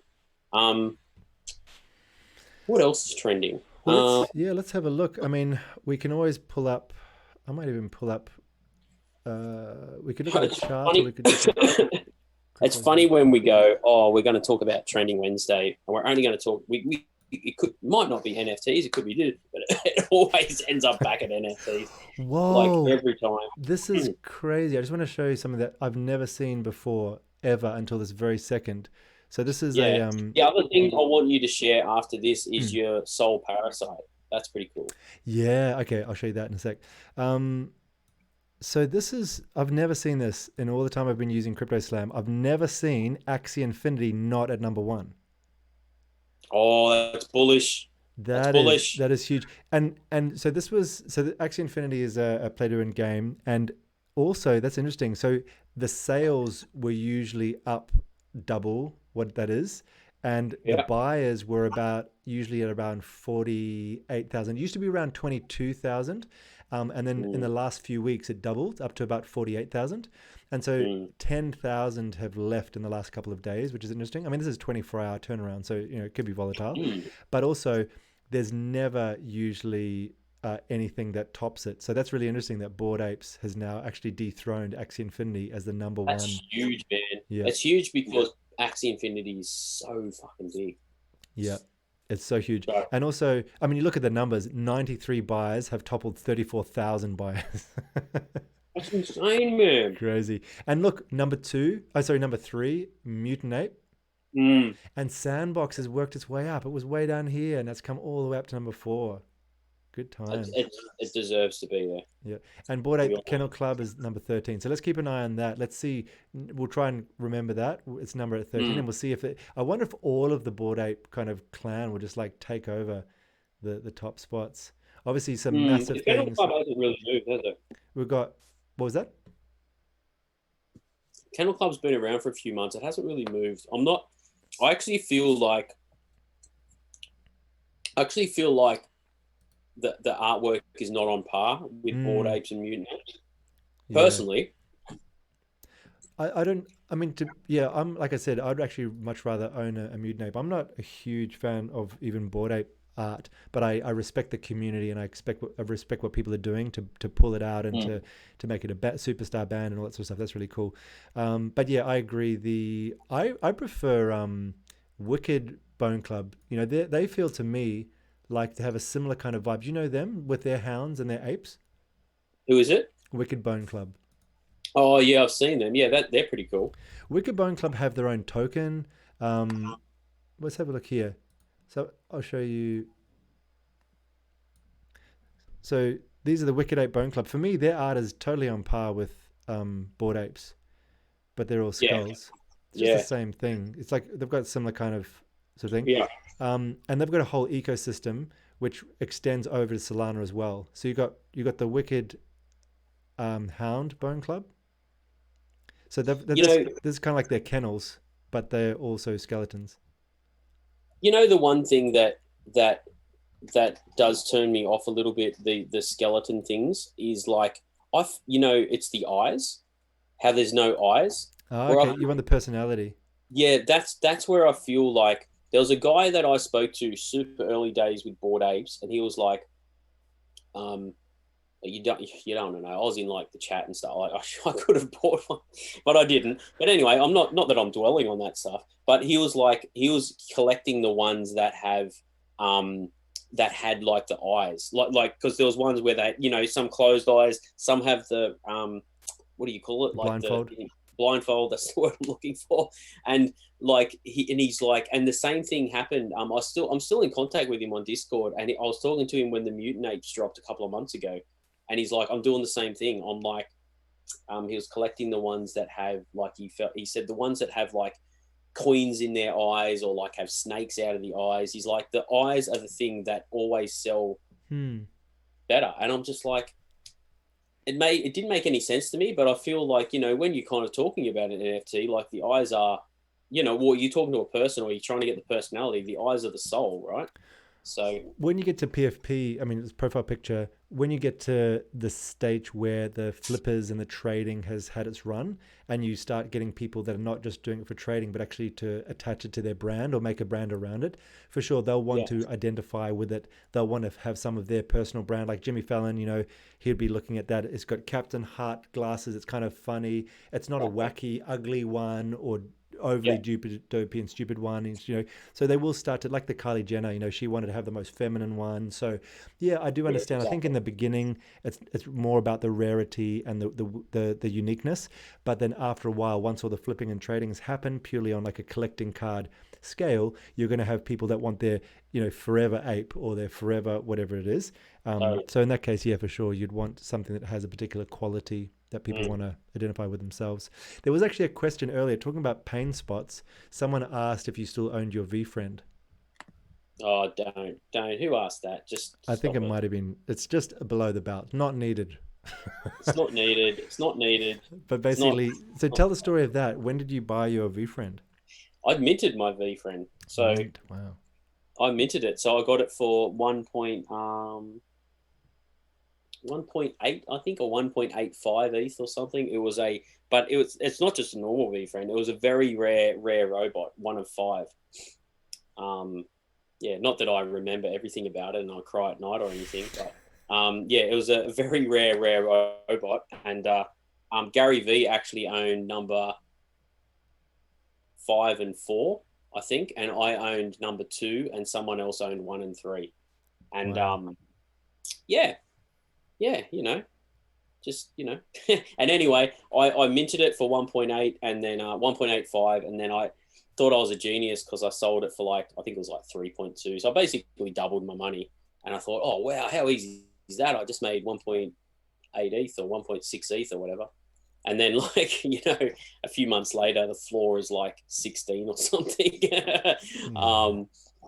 What else is trending? Well, let's have a look. I mean, we can always pull up. I might even pull up. We could look at a chart, or we could. It's funny when we go, oh, we're going to talk about Trending Wednesday, and we're only going to talk. It might not be NFTs, it could be, but it always ends up back at NFTs. Whoa! Like every time. This is crazy. I just want to show you something that I've never seen before ever until this very second. So this is the other thing I want you to share after this is your Soul Parasite. That's pretty cool. Yeah. Okay, I'll show you that in a sec. So this is, I've never seen this in all the time I've been using Crypto Slam. I've never seen Axie Infinity not at number one. Oh, that's bullish. That's bullish. That is huge. And so this was, so the Axie Infinity is a play to earn game, and also that's interesting. So the sales were usually up double what that is, and the buyers were usually at around 48,000. It used to be around 22,000. And then in the last few weeks, it doubled up to about 48,000. And so 10,000 have left in the last couple of days, which is interesting. I mean, this is 24-hour turnaround, so it could be volatile. But also, there's never usually anything that tops it. So that's really interesting that Bored Apes has now actually dethroned Axie Infinity as the number one. That's huge, man. Yeah. It's huge because Axie Infinity is so fucking big. Yeah. It's so huge. And also, I mean, you look at the numbers, 93 buyers have toppled 34,000 buyers. That's insane, man. Crazy. And look, number two, oh, sorry, number three, Mutant Ape. Mm. And Sandbox has worked its way up. It was way down here and it's come all the way up to number four. Good It, times. it, it deserves to be there, Yeah. And Board to be Ape honest. Kennel Club is number 13. So let's keep an eye on that. Let's see. We'll try and remember that. It's number at 13. Mm. And we'll see if it, I wonder if all of the Board Ape kind of clan will just like take over the top spots. Obviously, some Mm. massive The Kennel things. Club hasn't really moved, has it? We've got, what was that? Kennel Club's been around for a few months. It hasn't really moved. I'm not. I actually feel like. I actually feel like the artwork is not on par with Bored Mm, Apes and Mutant Apes. yeah. Personally, I don't, I mean, yeah, I'm, like I said, I'd actually much rather own a Mutant Ape. I'm not a huge fan of even Bored Ape art, but I respect the community and I respect what people are doing to pull it out and mm. to make it a superstar band and all that sort of stuff. That's really cool. But yeah, I agree. I prefer Wicked Bone Club. You know, they feel to me like they have a similar kind of vibe. Do you know them with their hounds and their apes? Who is it? Wicked Bone Club. Oh yeah, I've seen them. Yeah, they're pretty cool. Wicked Bone Club have their own token. Um, let's have a look here. So I'll show you. So these are the Wicked Ape Bone Club. For me, their art is totally on par with Bored Apes, but they're all Yeah, skulls. It's just the yeah, same thing. It's like they've got similar kind of sort of thing. yeah. And they've got a whole ecosystem which extends over to Solana as well. So you got the Wicked Hound Bone Club. So You know, this is kind of like their kennels, but they're also skeletons. the one thing that that does turn me off a little bit. The skeleton things is like it's the eyes. How there's no eyes. Oh, Where okay. I You want the personality. Yeah, that's where I feel like there was a guy that I spoke to super early days with Bored Apes, and he was like, um, you don't know. I was in like the chat and stuff. Like I could have bought one, but I didn't. But anyway, I'm not that I'm dwelling on that stuff. But he was collecting the ones um that had like the eyes, like because there was ones where they some closed eyes, some have the what do you call it, like Blindfold. the blindfold. That's the word I'm looking for. And he's like, and the same thing happened. I'm still in contact with him on Discord, and I was talking to him when the Mutant Apes dropped a couple of months ago, and he's like, I'm doing the same thing. I'm like, he was collecting the ones that have like he said the ones that have like coins in their eyes or like have snakes out of the eyes. He's like, the eyes are the thing that always sell Hmm. better, and I'm just like, it didn't make any sense to me, but I feel like when you're kind of talking about an NFT, like the eyes are, well, you're talking to a person or you're trying to get the personality. The eyes are the soul, right? So When you get to PFP, I mean, it's profile picture, when you get to the stage where the flippers and the trading has had its run, and you start getting people that are not just doing it for trading, but actually to attach it to their brand or make a brand around it, for sure, they'll want yeah, to identify with it. They'll want to have some of their personal brand. Like Jimmy Fallon, he'd be looking at that. It's got Captain Hart glasses. It's kind of funny. It's not a wacky, ugly one or overly yeah, dopey and stupid one. So they will start to, like the Kylie Jenner, she wanted to have the most feminine one. So yeah, I do yeah, understand. I think in exactly. the beginning it's more about the rarity and the uniqueness, but then after a while, once all the flipping and trading has happened purely on like a collecting card scale, you're going to have people that want their forever ape or their forever whatever it is. So, So in that case, yeah, for sure, you'd want something that has a particular quality that people mm. want to identify with themselves. There was actually a question earlier talking about pain spots. Someone asked if you still owned your V friend. Oh, don't. Who asked that? Just I think it stop it. might have been. It's just below the belt, not needed. It's not needed. It's not needed. But It's not. basically, so tell the story of that. When did you buy your V friend? I'd minted my V friend, so Mint. Wow. I minted it. So I got it for 1.8, I think, or 1.85 ETH or something. But it's not just a normal V friend. It was a very rare robot, one of five. Um, yeah, not that I remember everything about it and I cry at night or anything, but yeah, it was a very rare robot. And Gary V actually owned number 5 and 4, I think, and I owned number 2, and someone else owned 1 and 3. And Wow. yeah, yeah, just And anyway, I minted it for 1.8 and then 1.85, and then I thought I was a genius because I sold it for like, I think it was like 3.2. So I basically doubled my money, and I thought, oh wow, how easy is that? I just made 1.8 ETH or 1.6 ETH or whatever. And then, like, a few months later, the floor is like 16 or something. Yeah.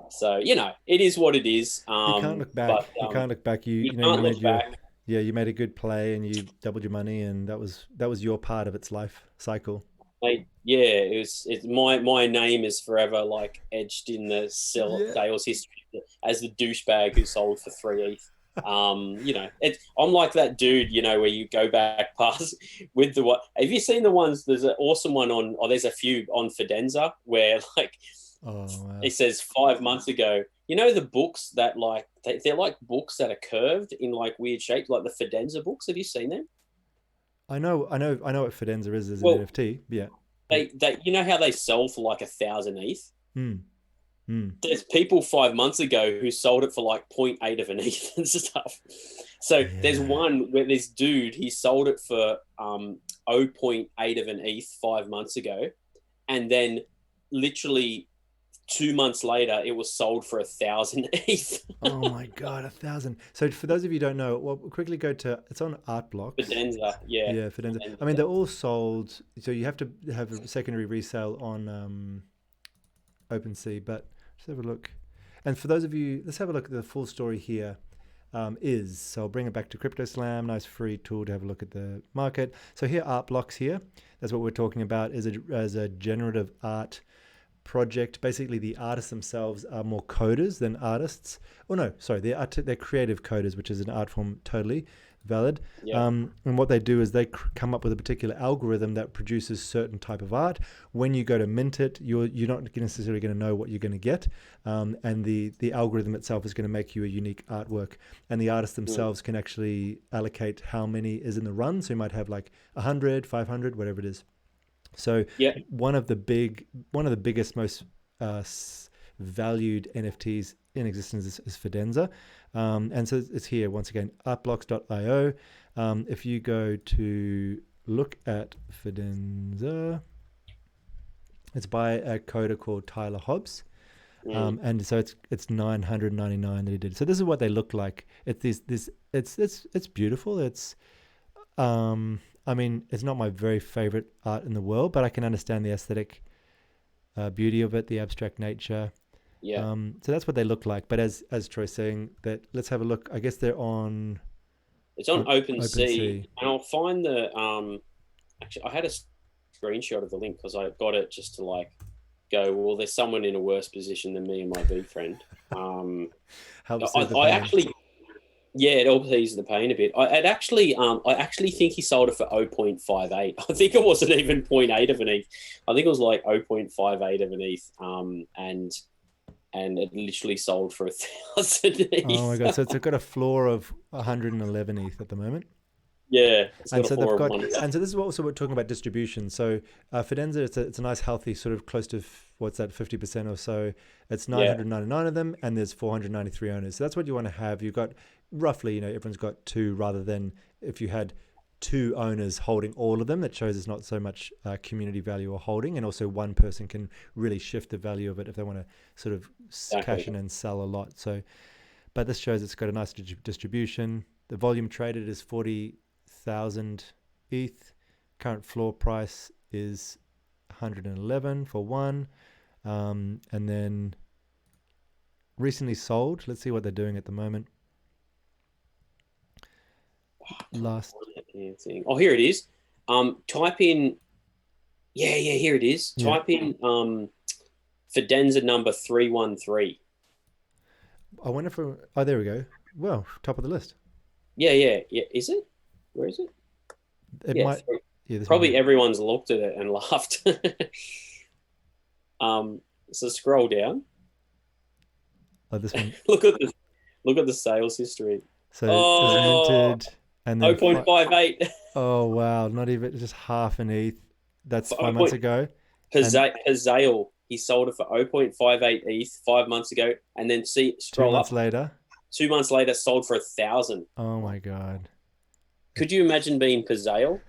So, it is what it is. You can't look back. But You can't look back. you You can't made look your, back. yeah, you made a good play and you doubled your money, and that was your part of its life cycle. Mate, yeah, it's my name is forever like etched in the Yeah. sales history as the douchebag who sold for 3 ETH. I'm like that dude, where you go back past with the what? Have you seen the ones? There's an awesome one on, or there's a few on Fidenza where like Oh wow. it says 5 months ago. The books that like they're like books that are curved in like weird shapes, like the Fidenza books. Have you seen them? I know what Fidenza is as an Well, NFT. Yeah. But they how they sell for like 1,000 ETH. mm, mm, There's people 5 months ago who sold it for like point 0.8 of an ETH and stuff. So there's yeah. one where this dude, he sold it for zero point 0.8 of an ETH 5 months ago. And then literally 2 months later, it was sold for 1,000 ETH. Oh my God, 1,000. So for those of you who don't know, well, quickly go to it's on Art Blocks. Fidenza, yeah. Yeah, Fidenza. Fidenza. I mean, they're all sold, so you have to have a secondary resale on OpenSea. But just have a look. And for those of you, let's have a look at the full story here. So I'll bring it back to Crypto Slam. Nice free tool to have a look at the market. So here, Art Blocks here. That's what we're talking about as a generative art project. Basically, the artists themselves are more coders than artists. Oh no, sorry, they're creative coders, which is an art form totally valid. Yeah. And what they do is they come up with a particular algorithm that produces certain type of art. When you go to mint it, you're not necessarily going to know what you're going to get, and the algorithm itself is going to make you a unique artwork. And the artists themselves can actually allocate how many is in the run. So you might have like 100, 500, whatever it is. So Yeah. one of the biggest, most valued NFTs in existence is Fidenza, and so it's here once again, artblocks.io. If you go to look at Fidenza, it's by a coder called Tyler Hobbs. And so it's 999 that he did. So this is what they look like. It's beautiful. I mean, it's not my very favorite art in the world, but I can understand the aesthetic beauty of it, the abstract nature. Yeah. So that's what they look like. But as Troy's saying, that let's have a look. I guess they're on It's on OpenSea, OpenSea. and I'll find the actually I had a screenshot of the link because I got it just to like go, well, there's someone in a worse position than me and my B friend. Helps I, with the I pain. actually, yeah, it all eases the pain a bit. I actually think he sold it for 0.58. I think it wasn't even zero point 0.8 of an ETH. I think it was like 0.58 of an ETH. And it literally sold for 1,000 ETH. Oh my God! So it's got a floor of 111 ETH at the moment. Yeah, it's got And a so they've floor of got, one. and so this is what also we're talking about distribution. So Fidenza, it's a nice healthy sort of close to what's that, 50% or so. It's Yeah, 999 of them, and there's 493 owners. So that's what you want to have. You've got roughly, everyone's got two, rather than if you had two owners holding all of them. That shows it's not so much community value or holding, and also one person can really shift the value of it if they want to sort of cash in exactly. and sell a lot. So, but this shows it's got a nice distribution. The volume traded is 40,000 ETH. Current floor price is 111 for one. And then recently sold. Let's see what they're doing at the moment. Last, Oh, here it is. Type in. Yeah, here it is. yeah. Type in Fidenza number 313. I wonder if, oh, there we go. Well, top of the list. Yeah. Is it? Where is it? It Yeah, might, yeah, this might probably be, everyone's looked at it and laughed. So scroll down. oh, this one. Look at the sales history. So it was Oh, minted and then, 0.58. oh, wow, not even just half an ETH. That's 5 months 0. ago. And Pazale, he sold it for 0.58 ETH 5 months ago, and then two scroll up. months later, 2 months later, sold for 1,000. oh my God. Could you imagine being Pazale?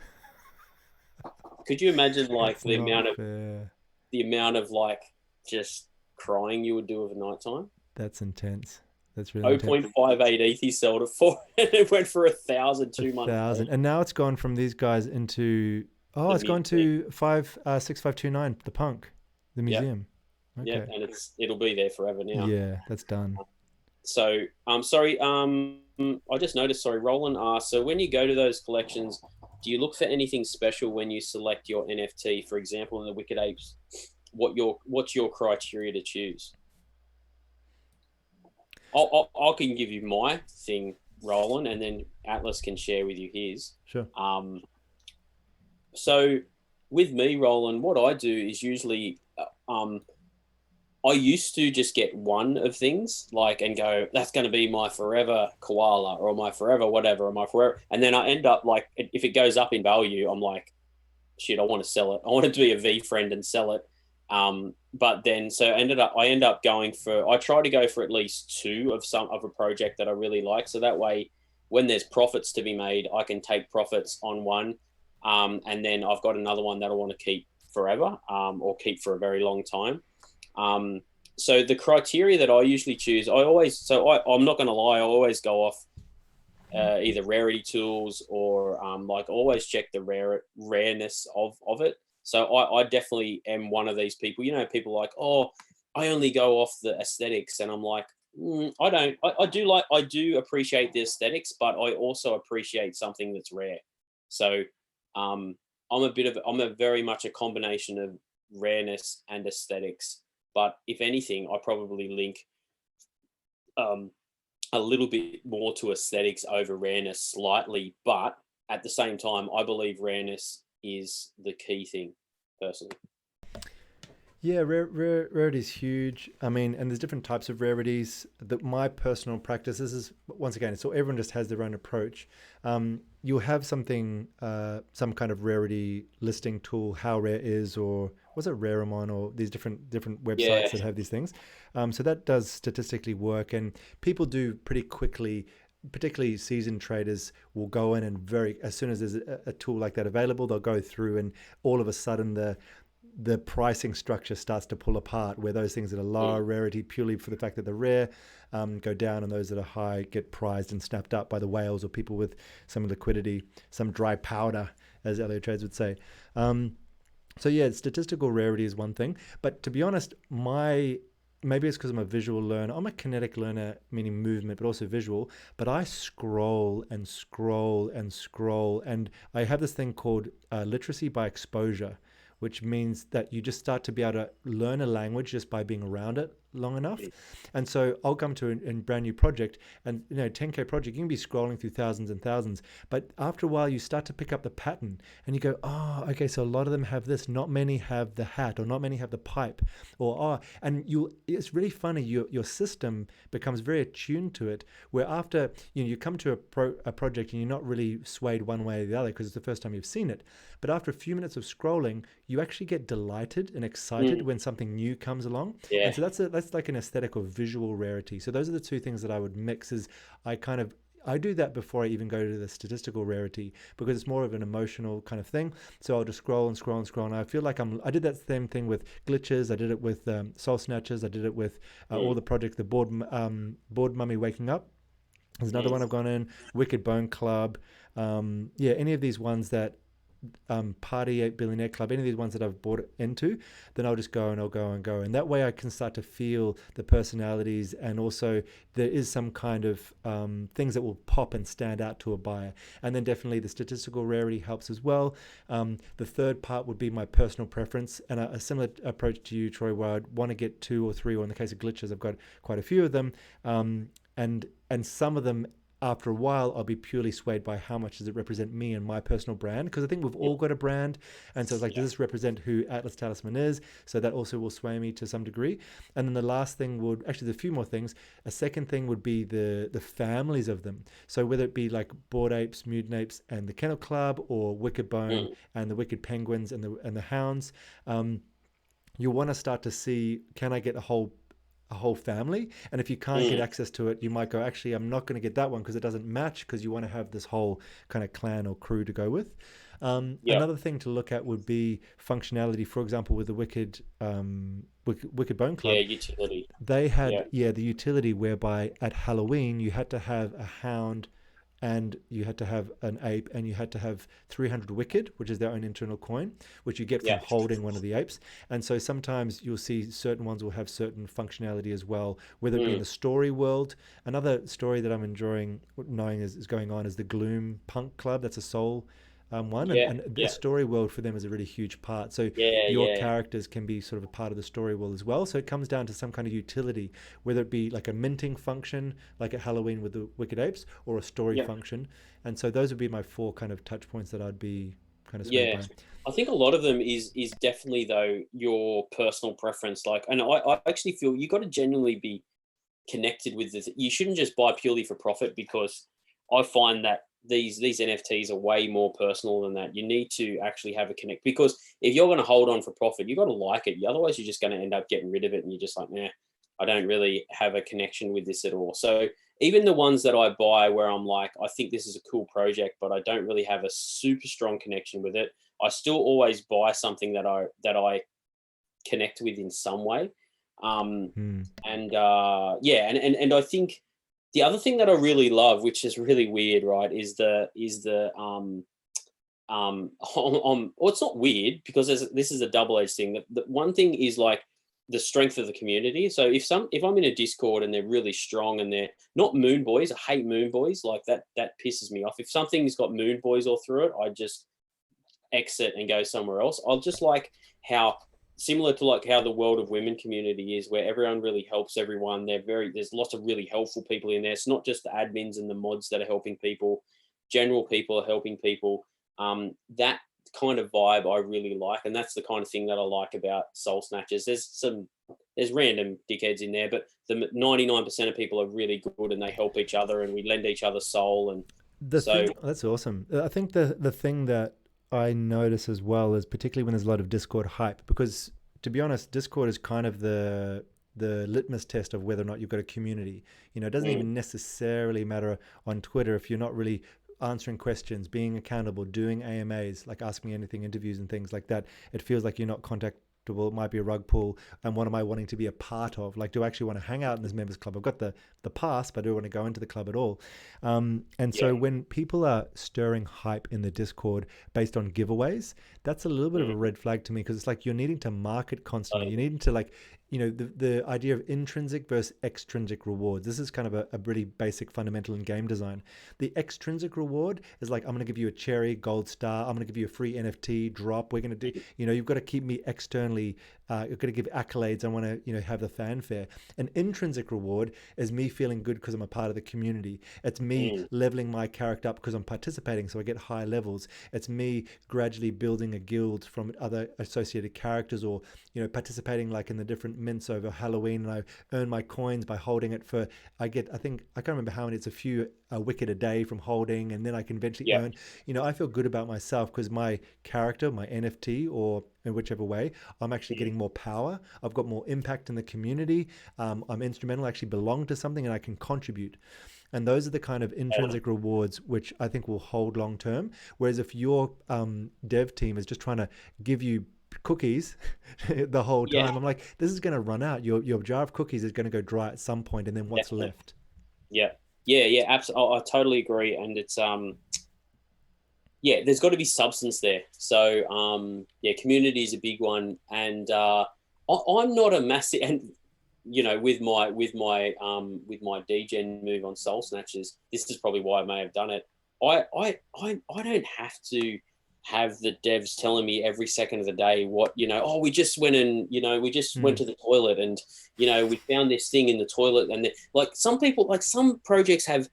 Could you imagine like That's not fair. the amount of like just crying you would do of a nighttime? That's intense. That's really intense. 0.58 ETH he sold it for, and it went for 1,000 A 2 months later. thousand, and now it's gone from these guys into The it's gone museum. to 56529, the punk, the Yep, museum. yep, Okay, and it'll be there forever now. yeah, that's done. So, sorry, I just noticed. Sorry, Roland asked. So, when you go to those collections, do you look for anything special when you select your NFT? For example, in the Wicked Apes, what's your criteria to choose? I can give you my thing, Roland, and then Atlas can share with you his. Sure. So with me, Roland, what I do is usually I used to just get one of things like and go, that's going to be my forever koala or my forever whatever or my forever. And then I end up like, if it goes up in value, I'm like, shit, I want to sell it. I want it to be a V friend and sell it. But then, so I end up going for, I try to go for at least two of some of a project that I really like. So that way, when there's profits to be made, I can take profits on one. And then I've got another one that I want to keep forever or keep for a very long time. So the criteria that I usually choose, I'm not going to lie, I always go off either rarity tools or like always check the rareness of it. So I definitely am one of these people. You know, people like, oh, I only go off the aesthetics, and I'm like, I don't. I do appreciate the aesthetics, but I also appreciate something that's rare. So I'm a very much a combination of rareness and aesthetics. But if anything, I probably link um, a little bit more to aesthetics over rareness slightly. But at the same time, I believe rareness is the key thing, personally. Yeah, rarity is huge. I mean, and there's different types of rarities. That my personal practice, this is once again, so everyone just has their own approach. You'll have something, some kind of rarity listing tool, how rare is, or was it Rarimon, or these different Yeah. websites that have these things. So that does statistically work, and people do pretty quickly. Particularly seasoned traders will go in and very as soon as there's a tool like that available, they'll go through and all of a sudden the pricing structure starts to pull apart, where those things that are lower Mm. rarity purely for the fact that they're rare go down, and those that are high get prized and snapped up by the whales or people with some liquidity, some dry powder, as Elliot Trades would say. So yeah, statistical rarity is one thing, but to be honest, maybe it's because I'm a visual learner. I'm a kinetic learner, meaning movement, but also visual. But I scroll and scroll and scroll, and I have this thing called literacy by exposure, which means that you just start to be able to learn a language just by being around it long enough. And so I'll come to a brand new project, and 10K project, you can be scrolling through thousands and thousands, but after a while you start to pick up the pattern, and you go, oh, okay, so a lot of them have this, not many have the hat, or not many have the pipe, or and it's really funny. Your system becomes very attuned to it. Where after you come to a project and you're not really swayed one way or the other because it's the first time you've seen it, but after a few minutes of scrolling, you actually get delighted and excited Mm. when something new comes along. Yeah. And so that's like an aesthetic or visual rarity. So those are the two things that I would mix. Is I do that before I even go to the statistical rarity, because it's more of an emotional kind of thing. So I'll just scroll and scroll and scroll, and I feel like I did that same thing with glitches. I did it with Soul Snatchers. I did it with all Mm. the projects. The board mummy waking up. There's another Mm. one I've gone in. Wicked Bone Club. Yeah, any of these ones that Party 8 Billionaire Club, any of these ones that I've bought into, then I'll just go and I'll go and go. And that way I can start to feel the personalities, and also there is some kind of things that will pop and stand out to a buyer. And then definitely the statistical rarity helps as well. The third part would be my personal preference, and a similar approach to you, Troy, where I'd want to get two or three, or in the case of glitches, I've got quite a few of them. And some of them, after a while, I'll be purely swayed by how much does it represent me and my personal brand, because I think we've all got a brand, and so it's like, Yeah. does this represent who Atlas Talisman is? So that also will sway me to some degree. And then the last thing would actually, there's a few more things. A second thing would be the families of them. So whether it be like Bored Apes, Mutant Apes, and the Kennel Club, or Wicked Bone Mm. and the Wicked Penguins and the Hounds, you want to start to see, can I get a whole a whole family. And if you can't get Mm. access to it, you might go, actually, I'm not going to get that one because it doesn't match, because you want to have this whole kind of clan or crew to go with. Yep. Another thing to look at would be functionality. For example, with the Wicked Bone Yeah. Club, Utility. they Yeah. had, yeah, the utility whereby at Halloween you had to have a hound, and you had to have an ape, and you had to have 300 wicked, which is their own internal coin, which you get from Yeah. holding one of the apes. And so sometimes you'll see certain ones will have certain functionality as well, whether it be in Mm. the story world. Another story that I'm enjoying knowing is going on is the Gloom Punk Club. That's a soul one, Yeah. and the Yeah. story world for them is a really huge part. So Yeah. your Yeah. characters can be sort of a part of the story world as well. So it comes down to some kind of utility, whether it be like a minting function, like at Halloween with the Wicked Apes, or a story Yeah. function. And so those would be my four kind of touch points that I'd be kind of swayed Yeah. by. I think a lot of them is definitely though your personal preference. Like, and I actually feel you got to genuinely be connected with this. You shouldn't just buy purely for profit, because I find that these NFTs are way more personal than that. You need to actually have a connect, because if you're going to hold on for profit, you got to like it. Otherwise, you're just going to end up getting rid of it, and you're just like, nah, I don't really have a connection with this at all. So even the ones that I buy where I'm like, I think this is a cool project, but I don't really have a super strong connection with it, I still always buy something that I connect with in some way. Um, Hmm. and yeah, and I think the other thing that I really love, which is really weird, right, well, it's not weird because this is a double-edged thing. The one thing is like the strength of the community. So if I'm in a Discord and they're really strong and they're not moon boys, I hate moon boys. Like that pisses me off. If something's got moon boys all through it, I just exit and go somewhere else. I'll just like how similar to like how the world of women community is, where everyone really helps everyone. There's lots of really helpful people in there. It's not just the admins and the mods that are helping people. General people are helping people. That kind of vibe I really like, and that's the kind of thing that I like about Soul Snatchers. There's random dickheads in there, but the 99% of people are really good and they help each other and we lend each other soul. And The so thing that's awesome. I think the thing that I notice as well is particularly when there's a lot of Discord hype, because to be honest, Discord is kind of the litmus test of whether or not you've got a community. It doesn't mm, even necessarily matter on Twitter if you're not really answering questions, being accountable, doing AMAs, like Ask Me Anything interviews and things like that. It feels like you're not contactable. It might be a rug pull, and what am I wanting to be a part of? Like, do I actually want to hang out in this members club? I've got the pass, but I don't want to go into the club at all. And yeah, so when people are stirring hype in the Discord based on giveaways, that's a little bit of mm, a red flag to me, because it's like you're needing to market constantly. You're totally. needing to like, the idea of intrinsic versus extrinsic rewards. This is kind of a really basic fundamental in game design. The extrinsic reward is like, I'm going to give you a cherry, gold star. I'm going to give you a free NFT drop. We're going to do, you've got to keep me externally. You've got to give accolades. I want to, have the fanfare. An intrinsic reward is me feeling good because I'm a part of the community. It's me Mm, leveling my character up because I'm participating, so I get high levels. It's me gradually building a guild from other associated characters, or participating like in the different mints over Halloween, and I earn my coins by holding it for. I think I can't remember how many. It's a few wicked a day from holding, and then I can eventually yeah. earn. I feel good about myself because my character, my NFT, or in whichever way, I'm actually Mm, getting more power. I've got more impact in the community. I'm instrumental. I actually belong to something, and I can contribute. And those are the kind of totally. intrinsic rewards which I think will hold long term. Whereas if your dev team is just trying to give you cookies the whole Yeah, time, I'm like, this is going to run out. Your jar of cookies is going to go dry at some point, and then what's definitely. left? Yeah, yeah, yeah. Absolutely, I totally agree. And it's yeah, there's got to be substance there. So yeah, community is a big one, and I'm not a massive and with my degen move on Soul Snatchers. This is probably why I may have done it. I don't have to have the devs telling me every second of the day what oh, we just went and we just went Hmm. to the toilet and we found this thing in the toilet. And like some people, like some projects have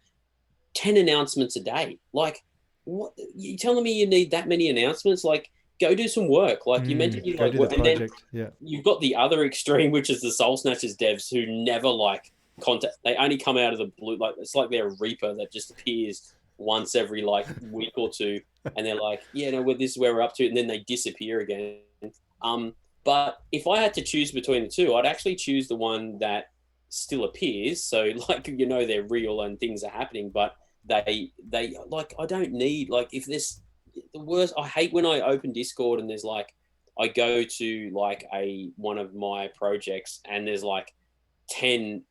10 announcements a day. Like, what you telling me you need that many announcements? Like, go do some work. Like you Hmm. mentioned, you Go like do the work. And then project. Yeah. you've got the other extreme, which is the Soul Snatchers devs who never like contact. They only come out of the blue. Like it's like they're a reaper that just appears once every like week or two, and they're like, yeah, no, well, this is where we're up to, and then they disappear again. Um, but if I had to choose between the two, I'd actually choose the one that still appears. So like, you know, they're real and things are happening, but they like, I don't need, like, if there's the worst, I hate when I open Discord and there's like, I go to like one of my projects and there's like 10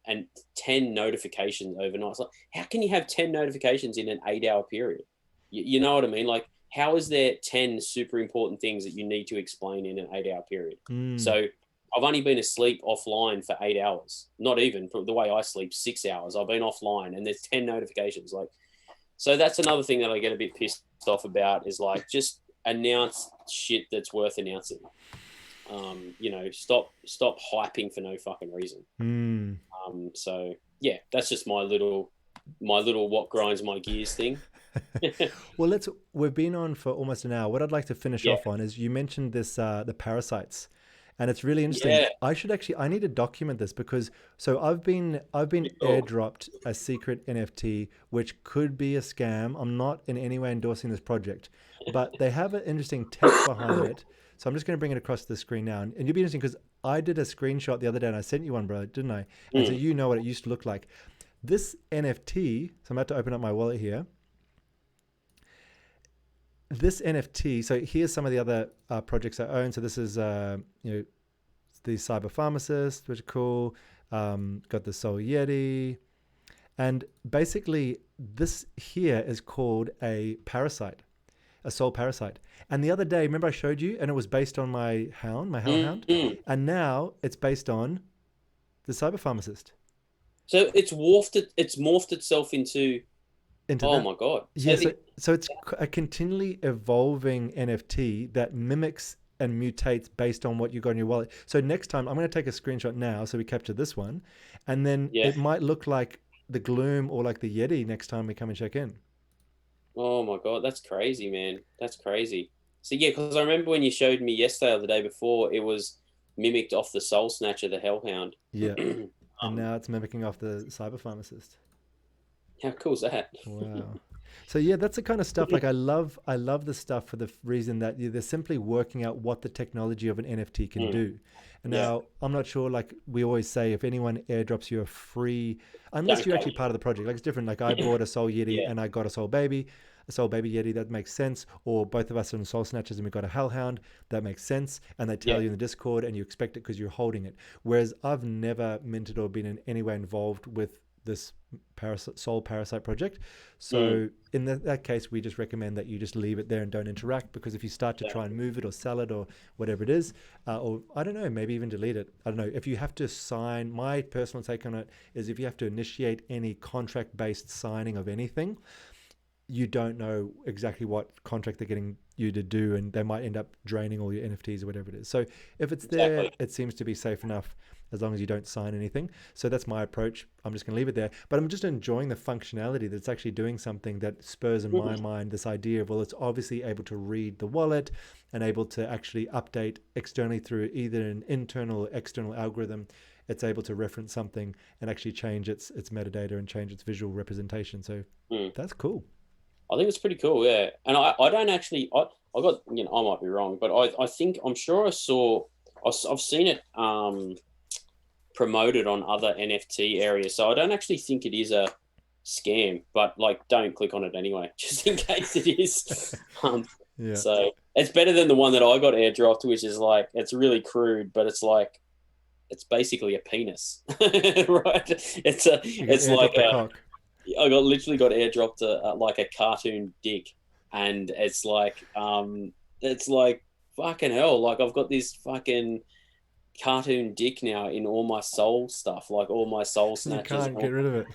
notifications overnight. It's like, how can you have 10 notifications in an 8 hour period? You know what I mean? Like, how is there 10 super important things that you need to explain in an 8 hour period? Mm. So I've only been asleep offline for 8 hours. Not even the way I sleep, 6 hours. I've been offline and there's 10 notifications. Like, so that's another thing that I get a bit pissed off about, is like, just announce shit that's worth announcing. You know, stop hyping for no fucking reason. Mm. So yeah, that's just my little what grinds my gears thing. Well, we've been on for almost an hour. What I'd like to finish Yeah, off on is, you mentioned this the parasites, and it's really interesting. yeah, I need to document this, because so I've been cool. airdropped a secret NFT which could be a scam. I'm not in any way endorsing this project, but they have an interesting tech behind it. So I'm just going to bring it across the screen now, and you'll be interesting because I did a screenshot the other day and I sent you one, bro, didn't I? And so Mm, you know what it used to look like. This NFT. So I'm about to open up my wallet here. This NFT. So here's some of the other projects I own. So this is the cyber pharmacist, which are cool. Got the Soul Yeti, and basically this here is called a parasite, a soul parasite. And the other day, remember I showed you, and it was based on my hound, my hellhound, mm. and now it's based on the cyber pharmacist. So it's morphed itself into. Into Oh that. my god! Yeah, so it's a continually evolving NFT that mimics and mutates based on what you got in your wallet. So next time I'm going to take a screenshot now, so we capture this one, and then Yeah. it might look like the Gloom or like the Yeti next time we come and check in. Oh my god, that's crazy, man. That's crazy. So yeah, because I remember when you showed me yesterday or the day before, it was mimicked off the Soul Snatcher, the Hellhound. Yeah, and now it's mimicking off the cyber pharmacist. How cool is that? Wow. So yeah, that's the kind of stuff, like I love the stuff for the reason that they're simply working out what the technology of an NFT can Mm, do. And yeah. now I'm not sure, like we always say, if anyone airdrops you a free, unless Don't you're come. actually part of the project, like it's different. Like I bought a Soul Yeti Yeah. and I got a Soul Baby Yeti, that makes sense. Or both of us are in Soul Snatchers and we got a Hellhound, that makes sense. And they tell Yeah. you in the Discord and you expect it because you're holding it. Whereas I've never minted or been in any way involved with this soul parasite project. Mm, So in that case, we just recommend that you just leave it there and don't interact, because if you start to try and exactly. move it or sell it or whatever it is, or I don't know, maybe even delete it. I don't know. If you have to sign, my personal take on it is, if you have to initiate any contract-based signing of anything, you don't know exactly what contract they're getting you to do, and they might end up draining all your NFTs or whatever it is. So if it's there, Exactly. it seems to be safe enough as long as you don't sign anything. So that's my approach. I'm just going to leave it there. But I'm just enjoying the functionality that's actually doing something that spurs in my Mm, mind this idea of, well, it's obviously able to read the wallet and able to actually update externally through either an internal or external algorithm. It's able to reference something and actually change its metadata and change its visual representation. So mm. that's cool. I think it's pretty cool, yeah. And I don't actually, I got, you know, I might be wrong, but I think, I'm sure I've seen it promoted on other NFT areas. So I don't actually think it is a scam, but like, don't click on it anyway, just in case it is. Um, Yeah. so it's better than the one that I got airdropped, which is like, it's really crude, but it's like, it's basically a penis, right? You got It's like airdropped a cock. I literally got airdropped like a cartoon dick, and it's like fucking hell. Like, I've got this fucking cartoon dick now in all my soul stuff, like all my soul You snatches. can't get rid of it.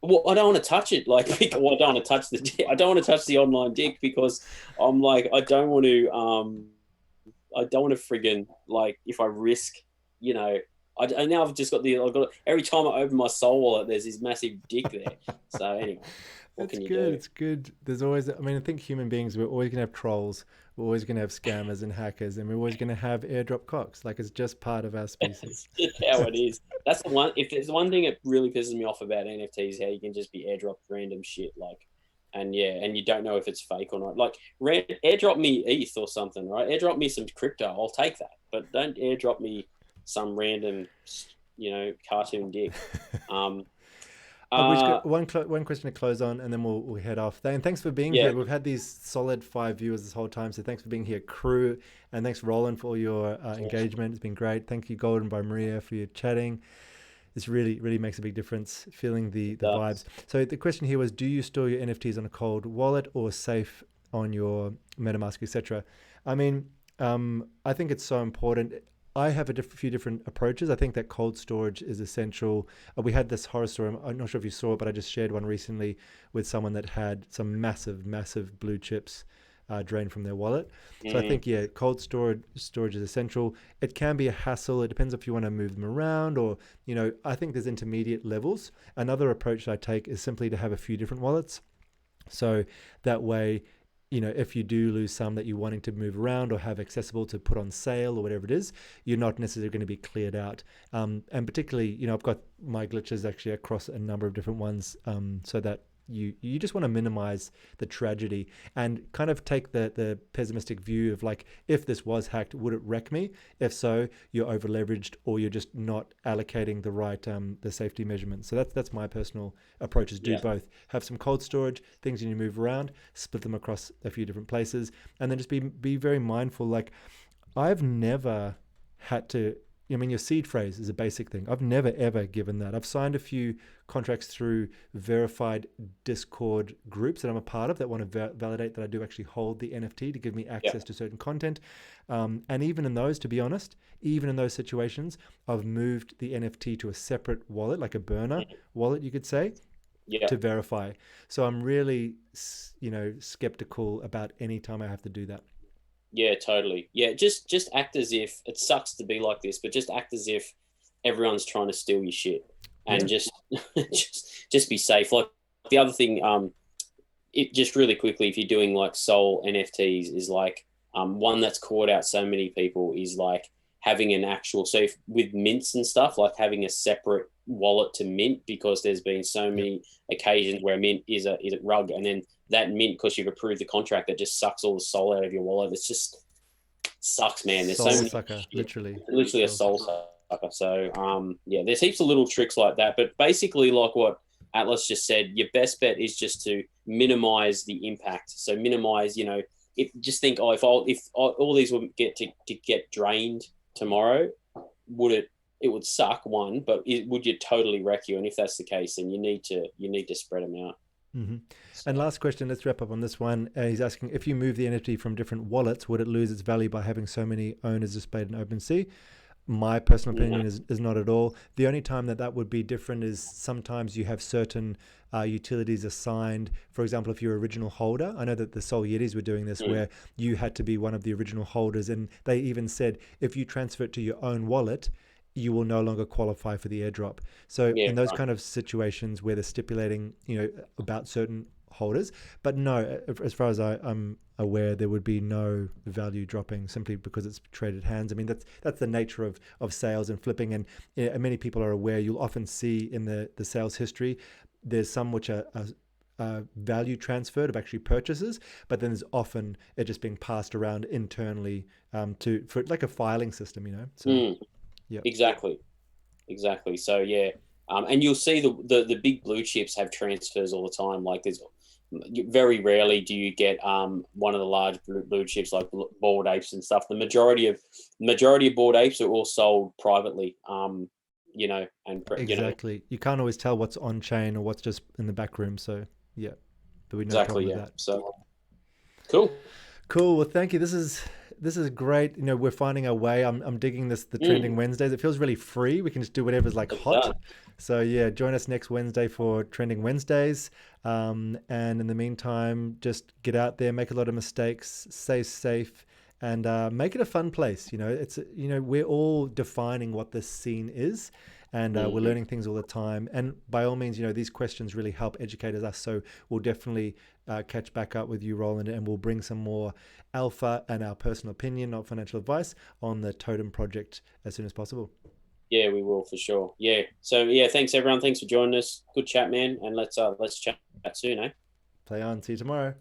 Well, I don't want to touch it. Like, well, I don't want to touch the dick. I don't want to touch the online dick, because I'm like, I don't want to friggin', like, if I risk, you know, I now I've got every time I open my soul wallet, there's this massive dick there. So anyway, what It's can you good. do? It's good. There's always, I mean, I think human beings, we're always going to have trolls. We're always going to have scammers and hackers, and we're always going to have airdrop cocks. Like, it's just part of our species. It's just how it is. That's the one. If there's one thing that really pisses me off about NFTs, how you can just be airdropped random shit, like, and yeah, and you don't know if it's fake or not. Like, airdrop me ETH or something, right? Airdrop me some crypto, I'll take that. But don't airdrop me some random cartoon dick. Um, We've got uh, one question to close on, and then we'll head off. And thanks for being yeah, here. We've had these solid 5 viewers this whole time, so thanks for being here, crew, and thanks Roland for all your engagement. It's been great. Thank you, Golden by Maria, for your chatting. This really makes a big difference. Feeling it the vibes. does. So the question here was: do you store your NFTs on a cold wallet or safe on your MetaMask, etc.? I mean, I think it's so important. I have a few different approaches. I think that cold storage is essential. We had this horror story. I'm not sure if you saw it, but I just shared one recently with someone that had some massive blue chips drained from their wallet. So I Mm, think yeah, cold storage is essential. It can be a hassle. It depends if you want to move them around or I think there's intermediate levels. Another approach I take is simply to have a few different wallets. So that way, if you do lose some that you're wanting to move around or have accessible to put on sale or whatever it is, you're not necessarily going to be cleared out. And particularly, I've got my glitches actually across a number of different ones, so that you just want to minimize the tragedy and kind of take the pessimistic view of like, if this was hacked, would it wreck me? If so, you're over leveraged or you're just not allocating the right the safety measurements. So that's my personal approach, is do yeah. both. Have some cold storage, things you move around, split them across a few different places, and then just be very mindful. Like, I've never had to. I mean, your seed phrase is a basic thing. I've never ever given that. I've signed a few contracts through verified Discord groups that I'm a part of that want to validate that I do actually hold the NFT to give me Yeah. access to certain content. And even in those, to be honest, even in those situations, I've moved the NFT to a separate wallet, like a burner Mm, wallet, you could say, yeah. to verify. So I'm really, skeptical about any time I have to do that. Yeah, totally. Yeah, just act as if it sucks to be like this, but just act as if everyone's trying to steal your shit, and Yeah. just just be safe. Like the other thing, it just really quickly, if you're doing like soul NFTs, is like one that's caught out so many people is like having an actual, so if, with mints and stuff, like having a separate wallet to mint, because there's been so Yep. many occasions where mint is a rug, and then that mint, because you've approved the contract, that just sucks all the soul out of your wallet. It's just sucks, man. There's so Soul many sucker, shit. literally. It's literally a Soul soul sucker. sucker. So yeah, there's heaps of little tricks like that. But basically, like what Atlas just said, your best bet is just to minimize the impact. So minimize, if just think, oh, if all these would get to get drained tomorrow, would it would suck, one, but would you totally wreck you? And if that's the case, then you need to spread them out. hmm And So last question, let's wrap up on this one. He's asking, if you move the NFT from different wallets, would it lose its value by having so many owners displayed in OpenSea? My personal no, opinion is not at all. The only time that would be different is sometimes you have certain utilities assigned. For example, if you're original holder, I know that the Soul Yetis were doing this, mm, where you had to be one of the original holders, and they even said if you transfer it to your own wallet, you will no longer qualify for the airdrop. So yeah, in those right. kind of situations where they're stipulating, about certain holders, but no, as far as I'm aware, there would be no value dropping simply because it's traded hands. I mean, that's the nature of sales and flipping, and many people are aware. You'll often see in the sales history, there's some which are value transferred of actually purchases, but then there's often it just being passed around internally to for like a filing system, So Mm, yeah, exactly. Exactly. So yeah, and you'll see the big blue chips have transfers all the time. Like there's very rarely do you get one of the large blue chips like Bored Apes and stuff. The majority of Bored Apes are all sold privately. And exactly. You can't always tell what's on chain or what's just in the back room. So yeah, there'll be no problem exactly, with yeah. that. So cool. Cool. Well, thank you. This is great. We're finding our way. I'm digging the trending Mm, Wednesdays. It feels really free. We can just do whatever's like it hot. does. So yeah, join us next Wednesday for trending Wednesdays. And in the meantime, just get out there, make a lot of mistakes, stay safe, and make it a fun place. It's we're all defining what this scene is. And we're Mm-hmm. learning things all the time. And by all means, these questions really help educate us. So we'll definitely catch back up with you, Roland, and we'll bring some more alpha and our personal opinion, not financial advice, on the Totem project as soon as possible. Yeah, we will for sure. Yeah. So yeah, thanks everyone. Thanks for joining us. Good chat, man. And let's chat soon, eh? Play on. See you tomorrow.